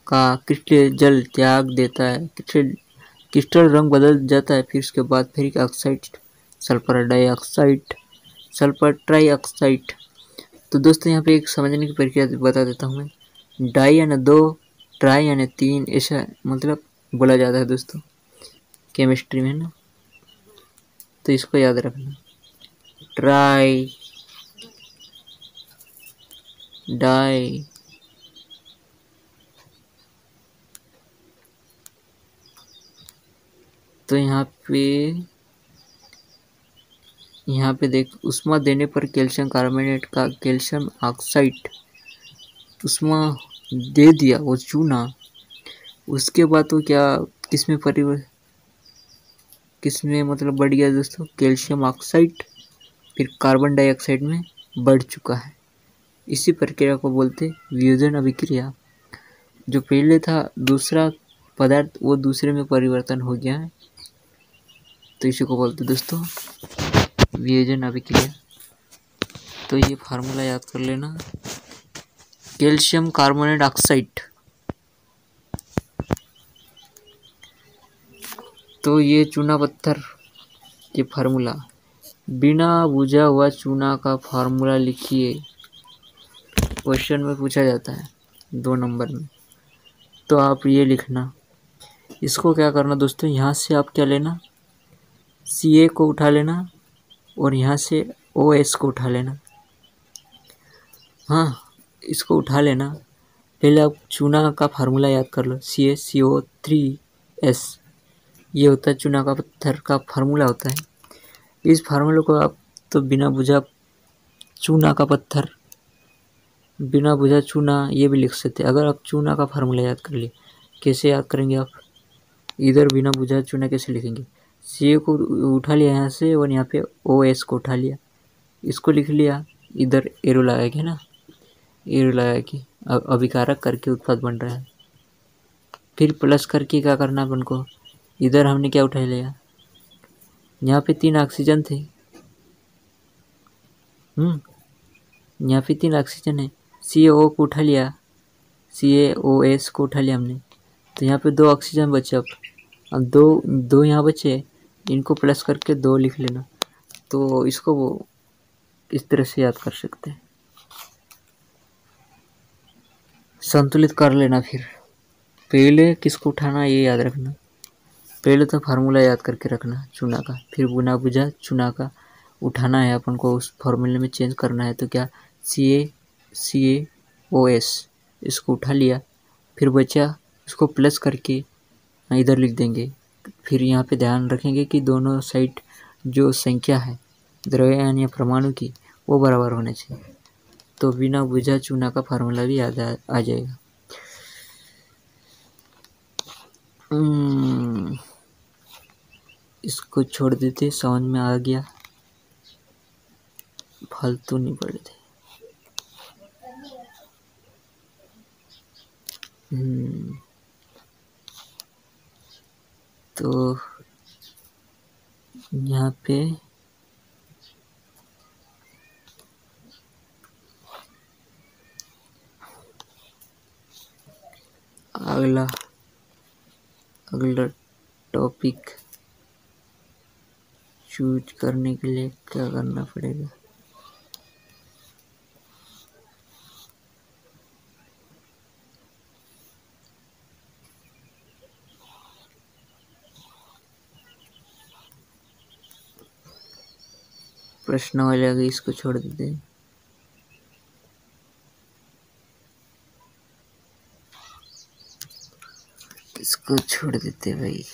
का क्रिस्टल जल त्याग देता है, क्रिस्टल रंग बदल जाता है, फिर उसके बाद फेरिक ऑक्साइड, सल्फर ट्राइऑक्साइड। तो दोस्तों यहाँ पे एक समझने की प्रक्रिया बता देता हूँ मैं। डाई यानी 2, ट्राई यानी 3, ऐसा मतलब बोला जाता है दोस्तों केमिस्ट्री में ना, तो इसको याद रखना। ट्राई, डाई, तो यहाँ पे देख, उष्मा देने पर कैल्शियम कार्बोनेट का कैल्शियम ऑक्साइड उष्मा दे दिया वो चूना, उसके बाद तो क्या किसमें मतलब बढ़ गया दोस्तों, कैल्शियम ऑक्साइड, फिर कार्बन डाइऑक्साइड में बढ़ चुका है। इसी प्रक्रिया को बोलते वियोजन अभिक्रिया। जो पहले था दूसरा पदार्थ वो दूसरे में परिवर्तन हो गया है, तो इसी को बोलते दोस्तों वियोजन अभिक्रिया। तो ये फार्मूला याद कर लेना, कैल्शियम कार्बोनेट ऑक्साइड, तो ये चूना पत्थर के फार्मूला। बिना बुझा हुआ चूना का फार्मूला लिखिए, क्वेश्चन में पूछा जाता है 2 नंबर में, तो आप ये लिखना। इसको क्या करना दोस्तों, यहाँ से आप क्या लेना, Ca को उठा लेना और यहाँ से OS को उठा लेना। हाँ, इसको उठा लेना। पहले आप चूना का फार्मूला याद कर लो, CaCO3S, ये होता है चूना का पत्थर का फार्मूला होता है। इस फार्मूले को आप तो बिना बुझा चूना ये भी लिख सकते हैं। अगर आप चूना का फार्मूला याद कर लिए, कैसे याद करेंगे आप, इधर बिना बुझा चूना कैसे लिखेंगे, Ca को उठा लिया यहाँ से और यहाँ पे OS को उठा लिया, इसको लिख लिया, इधर एरो लगा के अभिकारक करके उत्पाद बन रहा है। फिर प्लस करके क्या करना अपन को, इधर हमने क्या उठा लिया, यहाँ पे 3 ऑक्सीजन थे, यहाँ पे 3 ऑक्सीजन है, CaO को उठा लिया, CaOS को उठा लिया हमने, तो यहाँ पे 2 ऑक्सीजन बचे। अब दो यहाँ बचे, इनको प्लस करके 2 लिख लेना। तो इसको इस तरह से याद कर सकते हैं। संतुलित कर लेना। फिर पहले किसको उठाना ये याद रखना। पहले तो फार्मूला याद करके रखना चूना का, फिर बिना बुझा चूना का उठाना है अपन को, उस फार्मूले में चेंज करना है। तो क्या CaCaOS इसको उठा लिया, फिर बचा इसको प्लस करके इधर लिख देंगे। फिर यहाँ पे ध्यान रखेंगे कि दोनों साइड जो संख्या है द्रव्यमान या परमाणु की वो बराबर होने चाहिए। तो बिना बुझा चूना का फार्मूला भी याद आ जाएगा। इसको छोड़ देते, समझ में आ गया, फालतू नहीं पड़े थे। तो यहाँ पे अगला टॉपिक चूज करने के लिए क्या करना पड़ेगा। प्रश्न वाले आगे इसको छोड़ देते हैं। इसको छोड़ देते भाई।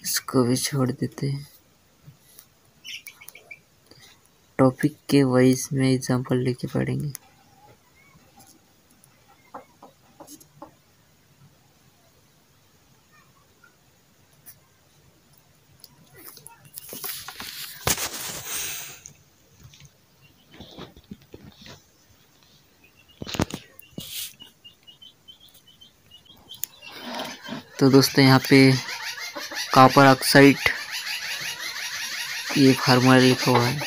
इसको भी छोड़ देते हैं। टॉपिक के वाइज में एग्जांपल लेके पढ़ेंगे। तो दोस्तों यहाँ पे कॉपर ऑक्साइड ये फार्मूला लिखा हुआ है,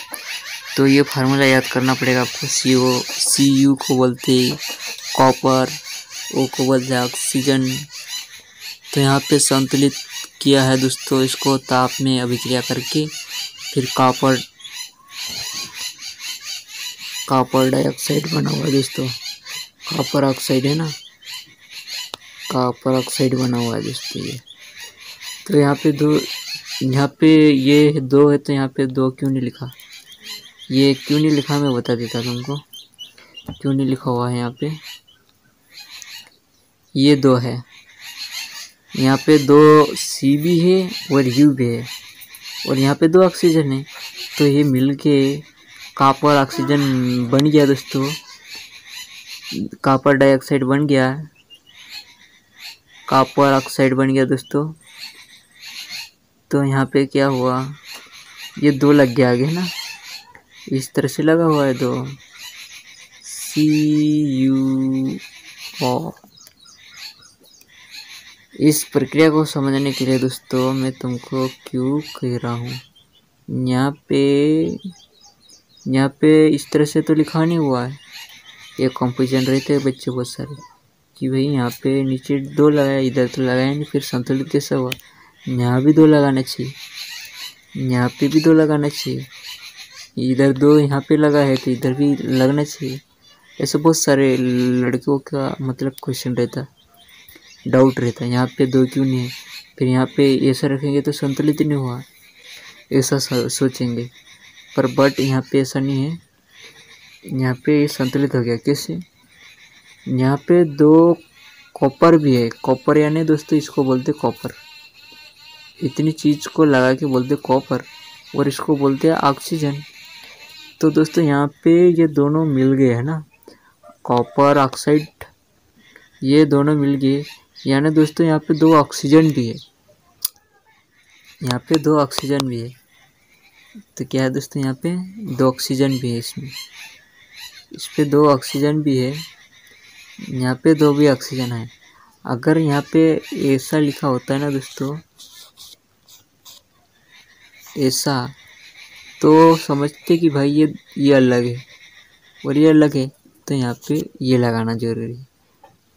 तो ये फार्मूला याद करना पड़ेगा आपको। Cu को बोलते कॉपर, O को बोलते ऑक्सीजन। तो यहाँ पे संतुलित किया है दोस्तों इसको ताप में अभिक्रिया करके, फिर कॉपर डाइऑक्साइड बना हुआ है दोस्तों। कॉपर ऑक्साइड है ना, कॉपर ऑक्साइड बना हुआ है दोस्तों ये। तो यहाँ पे ये 2 है, तो यहाँ पे 2 क्यों नहीं लिखा, ये क्यों नहीं लिखा मैं बता देता तुमको क्यों नहीं लिखा हुआ है। यहाँ पे ये 2 है, यहाँ पे 2 C भी है और U भी है, और यहाँ पे 2 ऑक्सीजन है। तो ये मिलके कॉपर ऑक्सीजन बन गया दोस्तों, कॉपर डाइऑक्साइड बन गया, कॉपर ऑक्साइड बन गया दोस्तों। तो यहाँ पे क्या हुआ, ये 2 लग गया आगे ना, इस तरह से लगा हुआ है 2 CuO। इस प्रक्रिया को समझने के लिए दोस्तों मैं तुमको क्यों कह रहा हूँ, यहाँ पे इस तरह से तो लिखा नहीं हुआ है। ये कंफ्यूजन रहते हैं बच्चे बहुत सारे कि भाई यहाँ पे नीचे 2 लगाया, इधर तो लगाया नहीं, फिर संतुलित कैसा हुआ। यहाँ भी 2 लगाना चाहिए, यहाँ पे भी 2 लगाना चाहिए, इधर 2 यहाँ पे लगा है तो इधर भी लगना चाहिए। ऐसे बहुत सारे लड़कियों का मतलब क्वेश्चन रहता, डाउट रहता है यहाँ पे 2 क्यों नहीं है, फिर यहाँ पे ऐसा रखेंगे तो संतुलित नहीं हुआ, ऐसा सोचेंगे। पर बट यहाँ पे ऐसा नहीं है, यहाँ पे संतुलित हो गया। कैसे, यहाँ पे 2 कॉपर भी है। कॉपर यानी दोस्तों इसको बोलते कॉपर, इतनी चीज को लगा के बोलते कॉपर, और इसको बोलते हैं ऑक्सीजन। तो दोस्तों यहाँ पे ये दोनों मिल गए है ना, कॉपर ऑक्साइड ये दोनों मिल गए, यानी दोस्तों यहाँ पे 2 ऑक्सीजन भी है, यहाँ पे 2 ऑक्सीजन भी है। तो क्या है दोस्तों, यहाँ पे 2 ऑक्सीजन भी है, इस पे 2 ऑक्सीजन भी है, यहाँ पे 2 भी ऑक्सीजन है। अगर यहाँ पे ऐसा लिखा होता है ना दोस्तों, ऐसा, तो समझते कि भाई ये अलग है, और ये अलग है, तो यहाँ पे ये लगाना जरूरी है।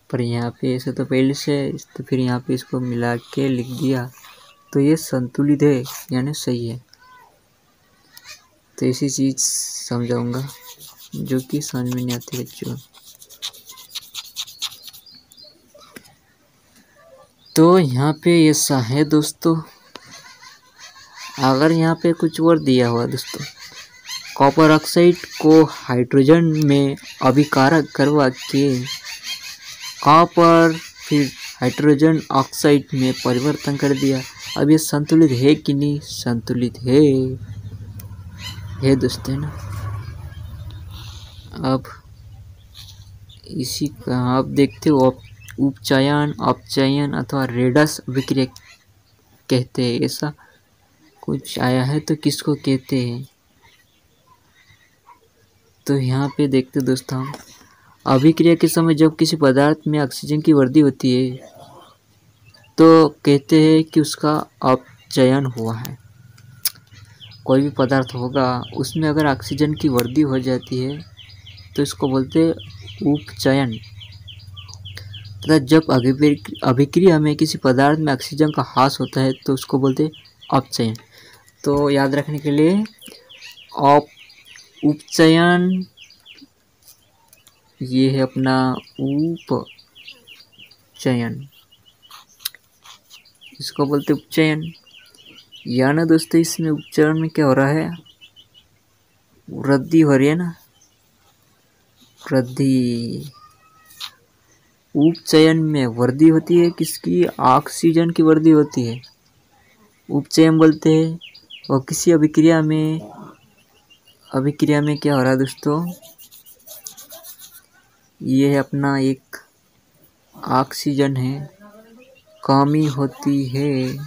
पर यहाँ पे ऐसे तो पहले से है, तो फिर यहाँ पे इसको मिला के लिख दिया, तो ये संतुलित है यानी सही है। तो ऐसी चीज़ समझाऊंगा जो कि समझ में नहीं आती बच्चों। तो यहाँ पे ऐसा है दोस्तों, अगर यहाँ पे कुछ और दिया हुआ दोस्तों, कॉपर ऑक्साइड को हाइड्रोजन में अभिकारक करवा के कॉपर फिर हाइड्रोजन ऑक्साइड में परिवर्तन कर दिया। अब ये संतुलित है कि नहीं? संतुलित है दोस्तों ना। अब इसी का आप देखते हो, उपचयन, अपचयन अथवा रेडस अभिक्रिया कहते हैं, ऐसा कुछ आया है तो किसको कहते हैं? तो यहाँ पे देखते दोस्तों, अभिक्रिया के समय जब किसी पदार्थ में ऑक्सीजन की वृद्धि होती है तो कहते हैं कि उसका अपचयन हुआ है। कोई भी पदार्थ होगा उसमें अगर ऑक्सीजन की वृद्धि हो जाती है तो इसको बोलते हैं उपचयन। तथा जब अभिक्रिया में किसी पदार्थ में ऑक्सीजन का ह्रास होता है तो उसको बोलते हैं अपचयन। तो याद रखने के लिए उपचयन ये है अपना उपचयन, इसको बोलते उपचयन। या ना दोस्तों, इसमें उपचयन में क्या हो रहा है? वृद्धि हो रही है ना, वृद्धि। उपचयन में वृद्धि होती है किसकी? ऑक्सीजन की वृद्धि होती है, उपचयन बोलते हैं। और किसी अभिक्रिया में क्या हो रहा है दोस्तों? ये है अपना एक ऑक्सीजन है, कमी होती है,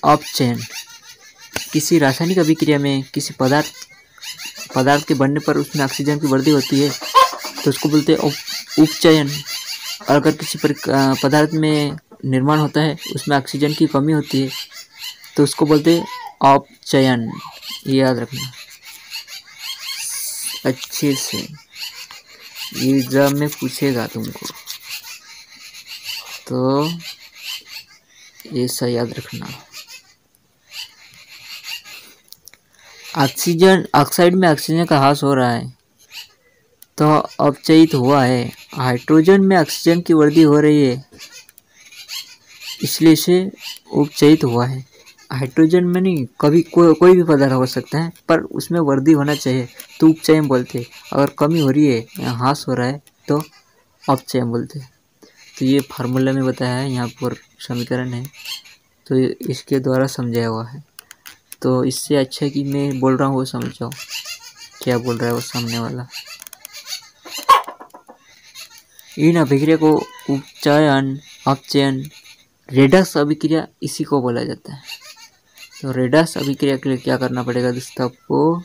अपचयन। किसी रासायनिक अभिक्रिया में किसी पदार्थ के बनने पर उसमें ऑक्सीजन की वृद्धि होती है तो उसको बोलते हैं उपचयन। और अगर किसी पदार्थ में निर्माण होता है उसमें ऑक्सीजन की कमी होती है तो उसको बोलते हैं अपचयन। ये याद रखना अच्छे से, ये एग्जाम में पूछेगा तुमको, तो ऐसा याद रखना। ऑक्साइड में ऑक्सीजन का ह्रास हो रहा है तो अपचयित हुआ है। हाइड्रोजन में ऑक्सीजन की वृद्धि हो रही है इसलिए इसे उपचयित हुआ है। हाइड्रोजन में नहीं, कभी कोई भी पदार्थ हो सकता है पर उसमें वृद्धि होना चाहिए तो उपचयन बोलते हैं। अगर कमी हो रही है या ह्रास हो रहा है तो अपचयन बोलते हैं। तो ये फार्मूला में बताया है, यहाँ पर समीकरण है तो इसके द्वारा समझाया हुआ है। तो इससे अच्छा कि मैं बोल रहा हूँ वो समझ जाओ क्या बोल रहा है वो सामने वाला। इन अभिक्रिया को उपचयन, अपचयन, रेडस अभिक्रिया इसी को बोला जाता है। तो रेडस अभिक्रिया के लिए क्या करना पड़ेगा दोस्तों? आपको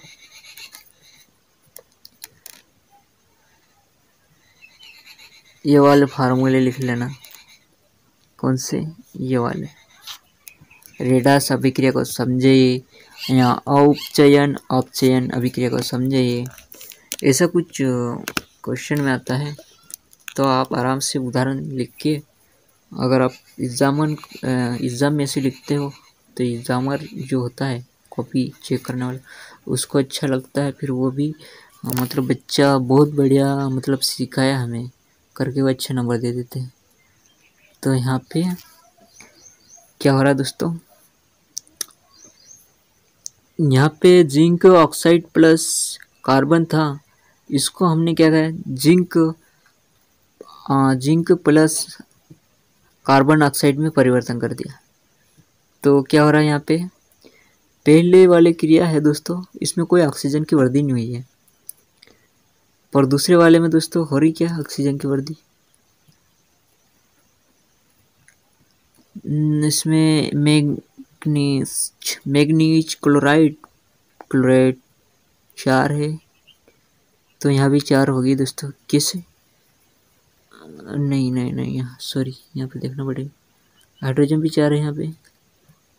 ये वाले फार्मूले लिख लेना। कौन से? ये वाले। रेडस अभिक्रिया को समझिए, यहाँ उपचयन अपचयन अभिक्रिया को समझिए। ऐसा कुछ क्वेश्चन में आता है तो आप आराम से उदाहरण लिख के, अगर आप एग्ज़ाम में ऐसे लिखते हो तो एग्ज़ामर जो होता है कॉपी चेक करने वाला उसको अच्छा लगता है, फिर वो भी मतलब बच्चा बहुत बढ़िया मतलब सिखाया हमें करके वो अच्छे नंबर दे देते हैं। तो यहाँ पे क्या हो रहा है दोस्तों? यहाँ पे जिंक ऑक्साइड प्लस कार्बन था, इसको हमने क्या कहा? जिंक प्लस कार्बन ऑक्साइड में परिवर्तन कर दिया। तो क्या हो रहा है यहाँ पे? पहले वाले क्रिया है दोस्तों, इसमें कोई ऑक्सीजन की वृद्धि नहीं हुई है, पर दूसरे वाले में दोस्तों हो रही क्या? ऑक्सीजन की वृद्धि। इसमें मैग्नीज क्लोराइड 4 है, तो यहाँ भी 4 होगी दोस्तों। कैसे? नहीं यहाँ सॉरी, यहाँ पे देखना पड़ेगा। हाइड्रोजन भी 4 है, यहाँ पे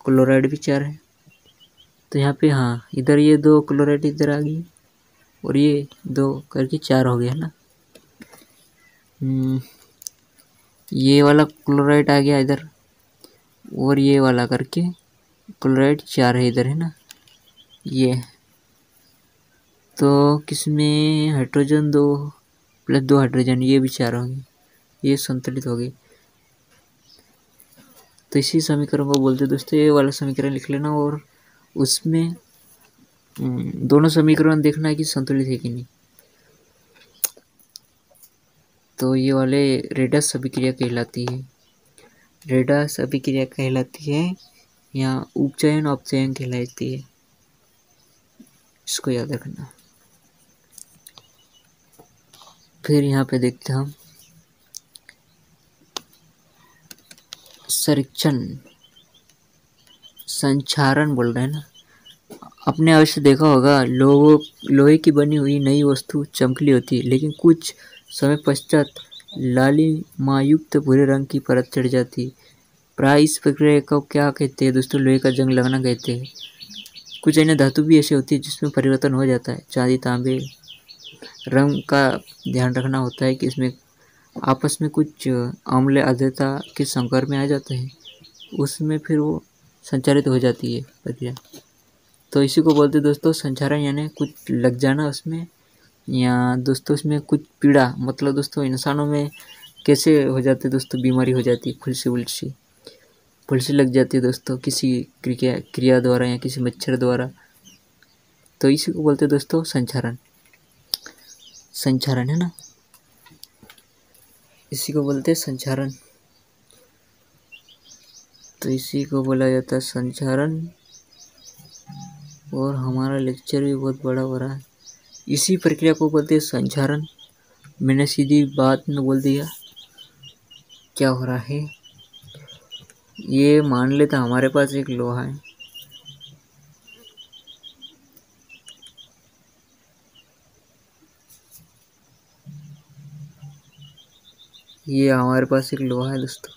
क्लोराइड भी 4 है, तो यहाँ पे हाँ, इधर ये 2 क्लोराइड इधर आ गई और ये 2 करके 4 हो गया ना। ये वाला क्लोराइड आ गया इधर और ये वाला करके क्लोराइड 4 है इधर, है ना। ये तो किसमें हाइड्रोजन 2 प्लस 2 हाइड्रोजन, ये भी 4 होंगे, ये संतुलित हो गए। तो इसी समीकरण को बोलते दोस्तों, ये वाला समीकरण लिख लेना और उसमें दोनों समीकरण देखना है कि संतुलित है कि नहीं। तो ये वाले रेडस अभिक्रिया कहलाती है, रेडस अभिक्रिया कहलाती है या उपचयन अपचयन कहलाती है, इसको याद रखना। फिर यहाँ पे देखते हैं हम संरक्षण, संक्षारण बोल रहे हैं ना। आपने अवश्य देखा होगा लोहे की बनी हुई नई वस्तु चमकीली होती है, लेकिन कुछ समय पश्चात लालिमायुक्त भूरे रंग की परत चढ़ जाती है। प्राय इस प्रक्रिया को क्या कहते हैं दोस्तों? लोहे का जंग लगना कहते हैं। कुछ अन्य धातु भी ऐसी होती है जिसमें परिवर्तन हो जाता है, चांदी तांबे। रंग का ध्यान रखना होता है कि इसमें आपस में कुछ अम्ल आर्द्रता के संपर्क में आ जाते हैं, उसमें फिर वो संचारित हो जाती है प्रक्रिया। तो इसी को बोलते दोस्तों संचारण, यानी कुछ लग जाना उसमें, या दोस्तों उसमें कुछ पीड़ा, मतलब दोस्तों इंसानों में कैसे हो जाते दोस्तों, बीमारी हो जाती है, फुंसी लग जाती है दोस्तों किसी क्रिया द्वारा या किसी मच्छर द्वारा। तो इसी को बोलते दोस्तों संचारण, संचारण है ना, इसी को बोलते संचारण। तो इसी को बोला जाता है संचारण। और हमारा लेक्चर भी बहुत बड़ा हो रहा है। इसी प्रक्रिया को बोलते हैं संचारण। मैंने सीधी बात में बोल दिया क्या हो रहा है। ये मान लेता हमारे पास एक लोहा है, ये हमारे पास एक लोहा है दोस्तों,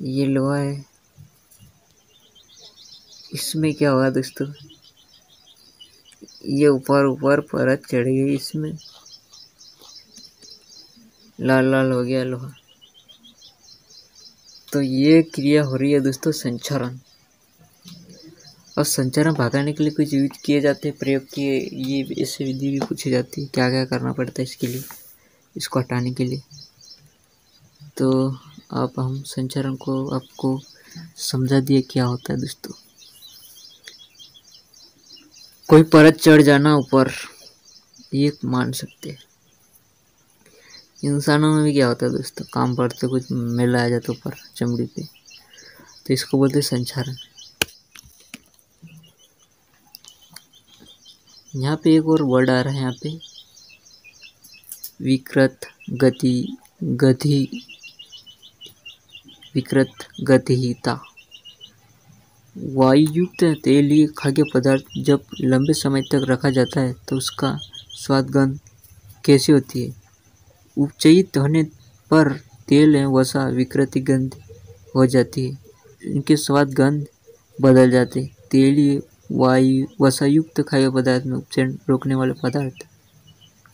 ये लोहा है। इसमें क्या हुआ दोस्तों, ये ऊपर परत चढ़ गई, इसमें लाल लाल हो गया लोहा। तो ये क्रिया हो रही है दोस्तों संचारण। और संचारण भगाने के लिए कुछ यूज किए जाते हैं, प्रयोग किए, ये ऐसे विधि भी पूछी जाती है, क्या क्या करना पड़ता है इसके लिए, इसको हटाने के लिए। तो अब हम संचारण को आपको समझा दिए क्या होता है दोस्तों। कोई परत चढ़ जाना ऊपर, ये मान सकते हैं। इंसानों में भी क्या होता है दोस्तों, काम पड़ते कुछ मैला आ जाता ऊपर चमड़ी पे, तो इसको बोलते हैं संचारण। यहाँ पे एक और वर्ड आ रहा है, यहाँ पे विकृत गतिहीता। वायुयुक्त तेलीय खाद्य पदार्थ जब लंबे समय तक रखा जाता है तो उसका स्वाद गंध कैसी होती है? उपचयित होने पर तेल एवं वसा विकृति गंध हो जाती है, इनके स्वाद गंध बदल जाते हैं। तेलीय वायु वसायुक्त खाद्य पदार्थ में उपचयन रोकने वाले पदार्थ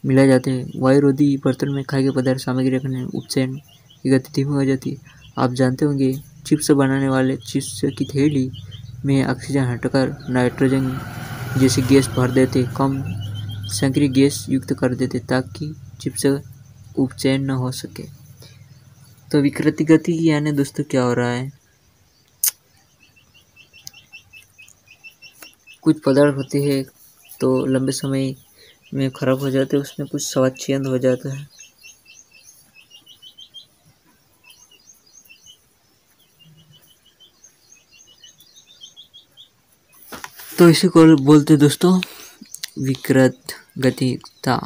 मिलाए जाते हैं। वायुरोधी बर्तन में खाद्य पदार्थ सामग्री रखने उपचयन की गति धीमी हो जाती है। आप जानते होंगे चिप्स बनाने वाले चिप्स की थैली में ऑक्सीजन हटाकर नाइट्रोजन जैसी गैस भर देते, कम सक्रिय गैस युक्त कर देते ताकि चिप्स उपचयन न हो सके। तो विकृति गति यानी दोस्तों क्या हो रहा है, कुछ पदार्थ होते हैं तो लंबे समय में खराब हो जाते हैं, उसमें कुछ स्वाद चेंज हो जाता है। तो इसी को बोलते दोस्तों विकृत गतिता।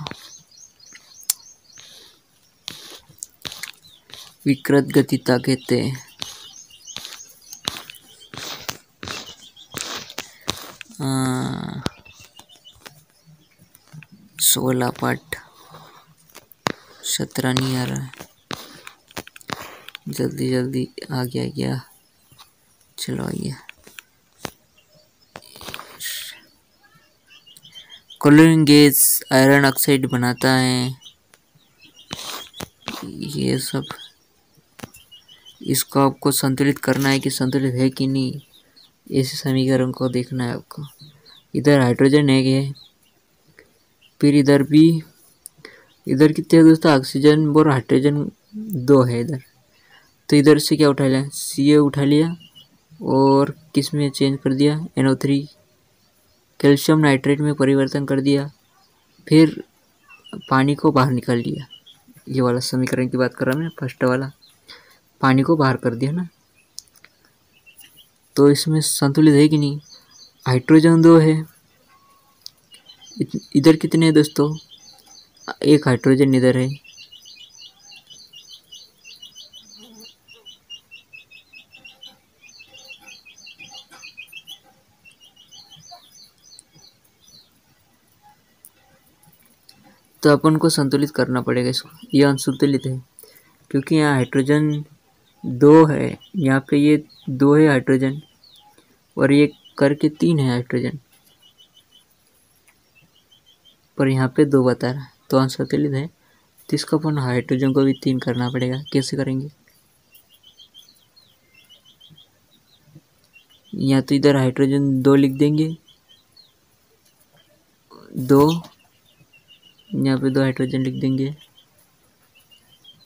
विकृत गतिता कहते हैं। 16 पाठ 17 नहीं आ रहा है। जल्दी जल्दी आ गया। चलो आ गया। क्लोरीन गैस आयरन ऑक्साइड बनाता है। ये सब इसको आपको संतुलित करना है कि संतुलित है कि नहीं, इस समीकरण को देखना है आपको। इधर हाइड्रोजन है, फिर इधर भी, इधर कितने हैं दोस्तों, ऑक्सीजन और हाइड्रोजन 2 है इधर। तो इधर से क्या उठा लिया, Ca उठा लिया और किस में चेंज कर दिया, NO3 कैल्शियम नाइट्रेट में परिवर्तन कर दिया, फिर पानी को बाहर निकाल लिया। ये वाला समीकरण की बात कर रहा मैं, फर्स्ट वाला, पानी को बाहर कर दिया ना। तो इसमें संतुलित है कि नहीं, हाइड्रोजन 2 है, इधर कितने हैं दोस्तों, एक हाइड्रोजन इधर है, तो अपन को संतुलित करना पड़ेगा इसको। ये असंतुलित है क्योंकि यहाँ हाइड्रोजन 2 है, यहाँ पे ये 2 है हाइड्रोजन और ये करके 3 है हाइड्रोजन, पर यहाँ पे 2 बता रहा है, तो असंतुलित है। तो इसको अपन हाइड्रोजन को भी 3 करना पड़ेगा। कैसे करेंगे, या तो इधर हाइड्रोजन 2 लिख देंगे, 2, यहाँ पे 2 हाइड्रोजन लिख देंगे,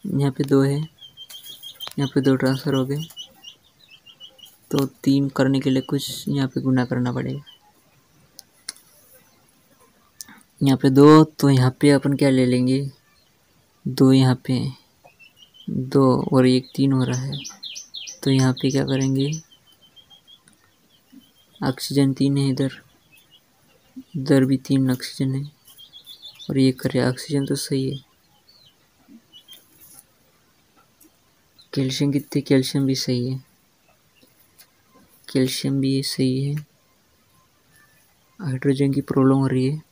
यहाँ पे 2 है, यहाँ पे 2 ट्रांसफर हो गए, तो 3 करने के लिए कुछ यहाँ पे गुना करना पड़ेगा। यहाँ पे 2, तो यहाँ पे अपन क्या ले लेंगे, 2 यहाँ पे 2 और 1 3 हो रहा है, तो यहाँ पे क्या करेंगे, ऑक्सीजन 3 है इधर भी 3 ऑक्सीजन है और ये करे ऑक्सीजन, तो सही है। कैल्शियम कितने, कैल्शियम भी सही है, कैल्शियम भी सही है। हाइड्रोजन की प्रॉब्लम हो रही है,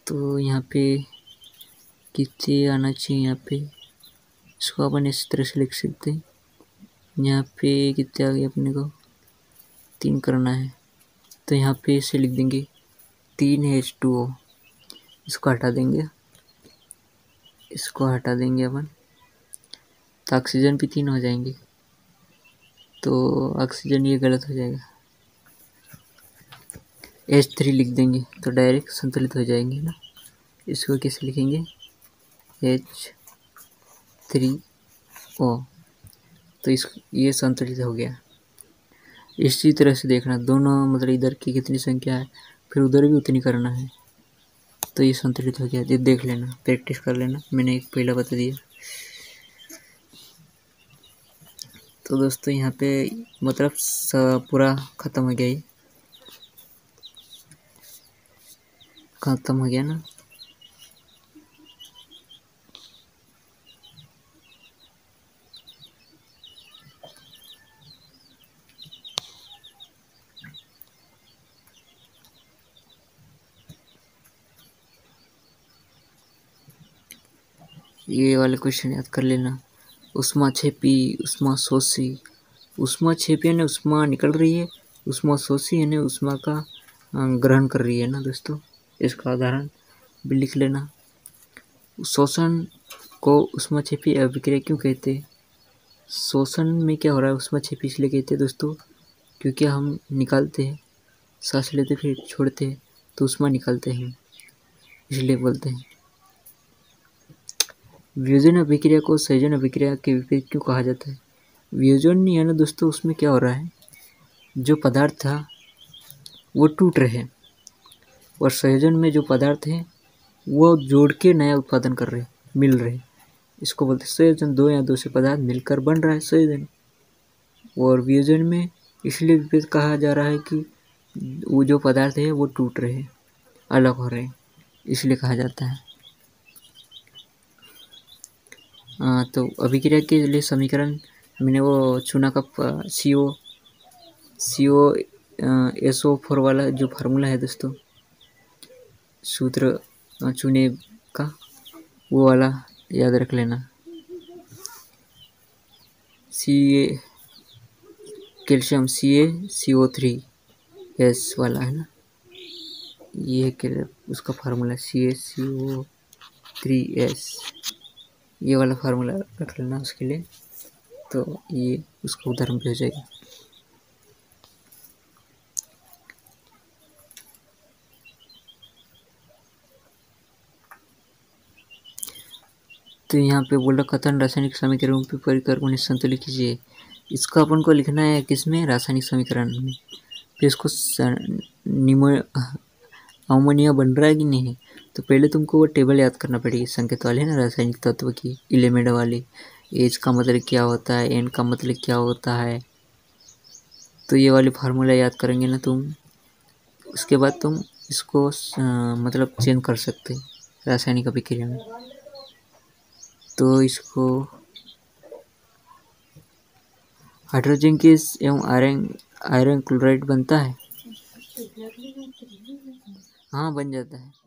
तो यहाँ पे कितने आना चाहिए, यहाँ पे इसको अपन इस तरह से लिख सकते हैं। यहाँ पे कितने आ गए, अपने को 3 करना है, तो यहाँ पे इसे लिख देंगे 3H2O, इसको हटा देंगे, इसको हटा देंगे अपन, तो ऑक्सीजन भी 3 हो जाएंगे, तो ऑक्सीजन ये गलत हो जाएगा, H3 लिख देंगे तो डायरेक्ट संतुलित हो जाएंगे ना। इसको कैसे लिखेंगे, H3O, तो ये संतुलित हो गया। इसी तरह से देखना दोनों, मतलब इधर की कितनी संख्या है फिर उधर भी उतनी करना है, तो ये संतुलित हो गया। ये देख लेना, प्रैक्टिस कर लेना, मैंने एक पहला बता दिया। तो दोस्तों यहाँ पे मतलब पूरा ख़त्म हो गया, ये ख़त्म हो गया ना। ये वाले क्वेश्चन याद कर लेना। उष्माक्षेपी, उष्माशोषी, उष्माक्षेपी यानी उष्मा निकल रही है, उष्माशोषी यानी उष्मा का ग्रहण कर रही है ना दोस्तों। इसका उदाहरण भी लिख लेना। शोषण को उष्माक्षेपी अभिक्रिया क्यों कहते हैं, शोषण में क्या हो रहा है, उष्माक्षेपी इसलिए कहते हैं दोस्तों क्योंकि हम निकालते हैं, सांस लेते फिर छोड़ते हैं तो उष्मा निकालते हैं, इसलिए बोलते हैं। वियोजन अभिक्रिया को संयोजन अभिक्रिया के विपरीत क्यों कहा जाता है, वियोजन यानी दोस्तों उसमें क्या हो रहा है, जो पदार्थ था वो टूट रहे हैं और संयोजन में जो पदार्थ है वो जोड़ के नया उत्पादन कर रहे, मिल रहे, इसको बोलते हैं संयोजन। 2 या 2 से पदार्थ मिलकर बन रहा है संयोजन। और वियोजन में इसलिए विपरीत कहा जा रहा है कि वो जो पदार्थ है वो टूट रहे, अलग हो रहे, इसलिए कहा जाता है। तो अभिक्रिया के लिए समीकरण मैंने वो चुना का SO4 वाला जो फार्मूला है दोस्तों, सूत्र चुने का, वो वाला याद रख लेना। सी ए कैल्शियम CaCO3S वाला है ना, ये उसका फार्मूला CaCO3S, ये वाला फार्मूला रख लेना उसके लिए, तो ये उसका उदाहरण भी हो जाएगा। तो यहाँ पे बोला कथन रासायनिक समीकरणों के परिकर उन्हें संतुलित कीजिए। इसको अपन को लिखना है किसमें, रासायनिक समीकरण में। फिर इसको अमोनिया बन रहा है कि नहीं, तो पहले तुमको वो टेबल याद करना पड़ेगी संकेत वाले, है ना, रासायनिक तत्व की, एलिमेंट वाली। एच का मतलब क्या होता है, एन का मतलब क्या होता है, तो ये वाली फार्मूला याद करेंगे ना तुम, उसके बाद तुम इसको मतलब चेंज कर सकते रासायनिक अभिक्रिया में। तो इसको हाइड्रोजन गैस एवं आयरन क्लोराइड बनता है, हाँ बन जाता है।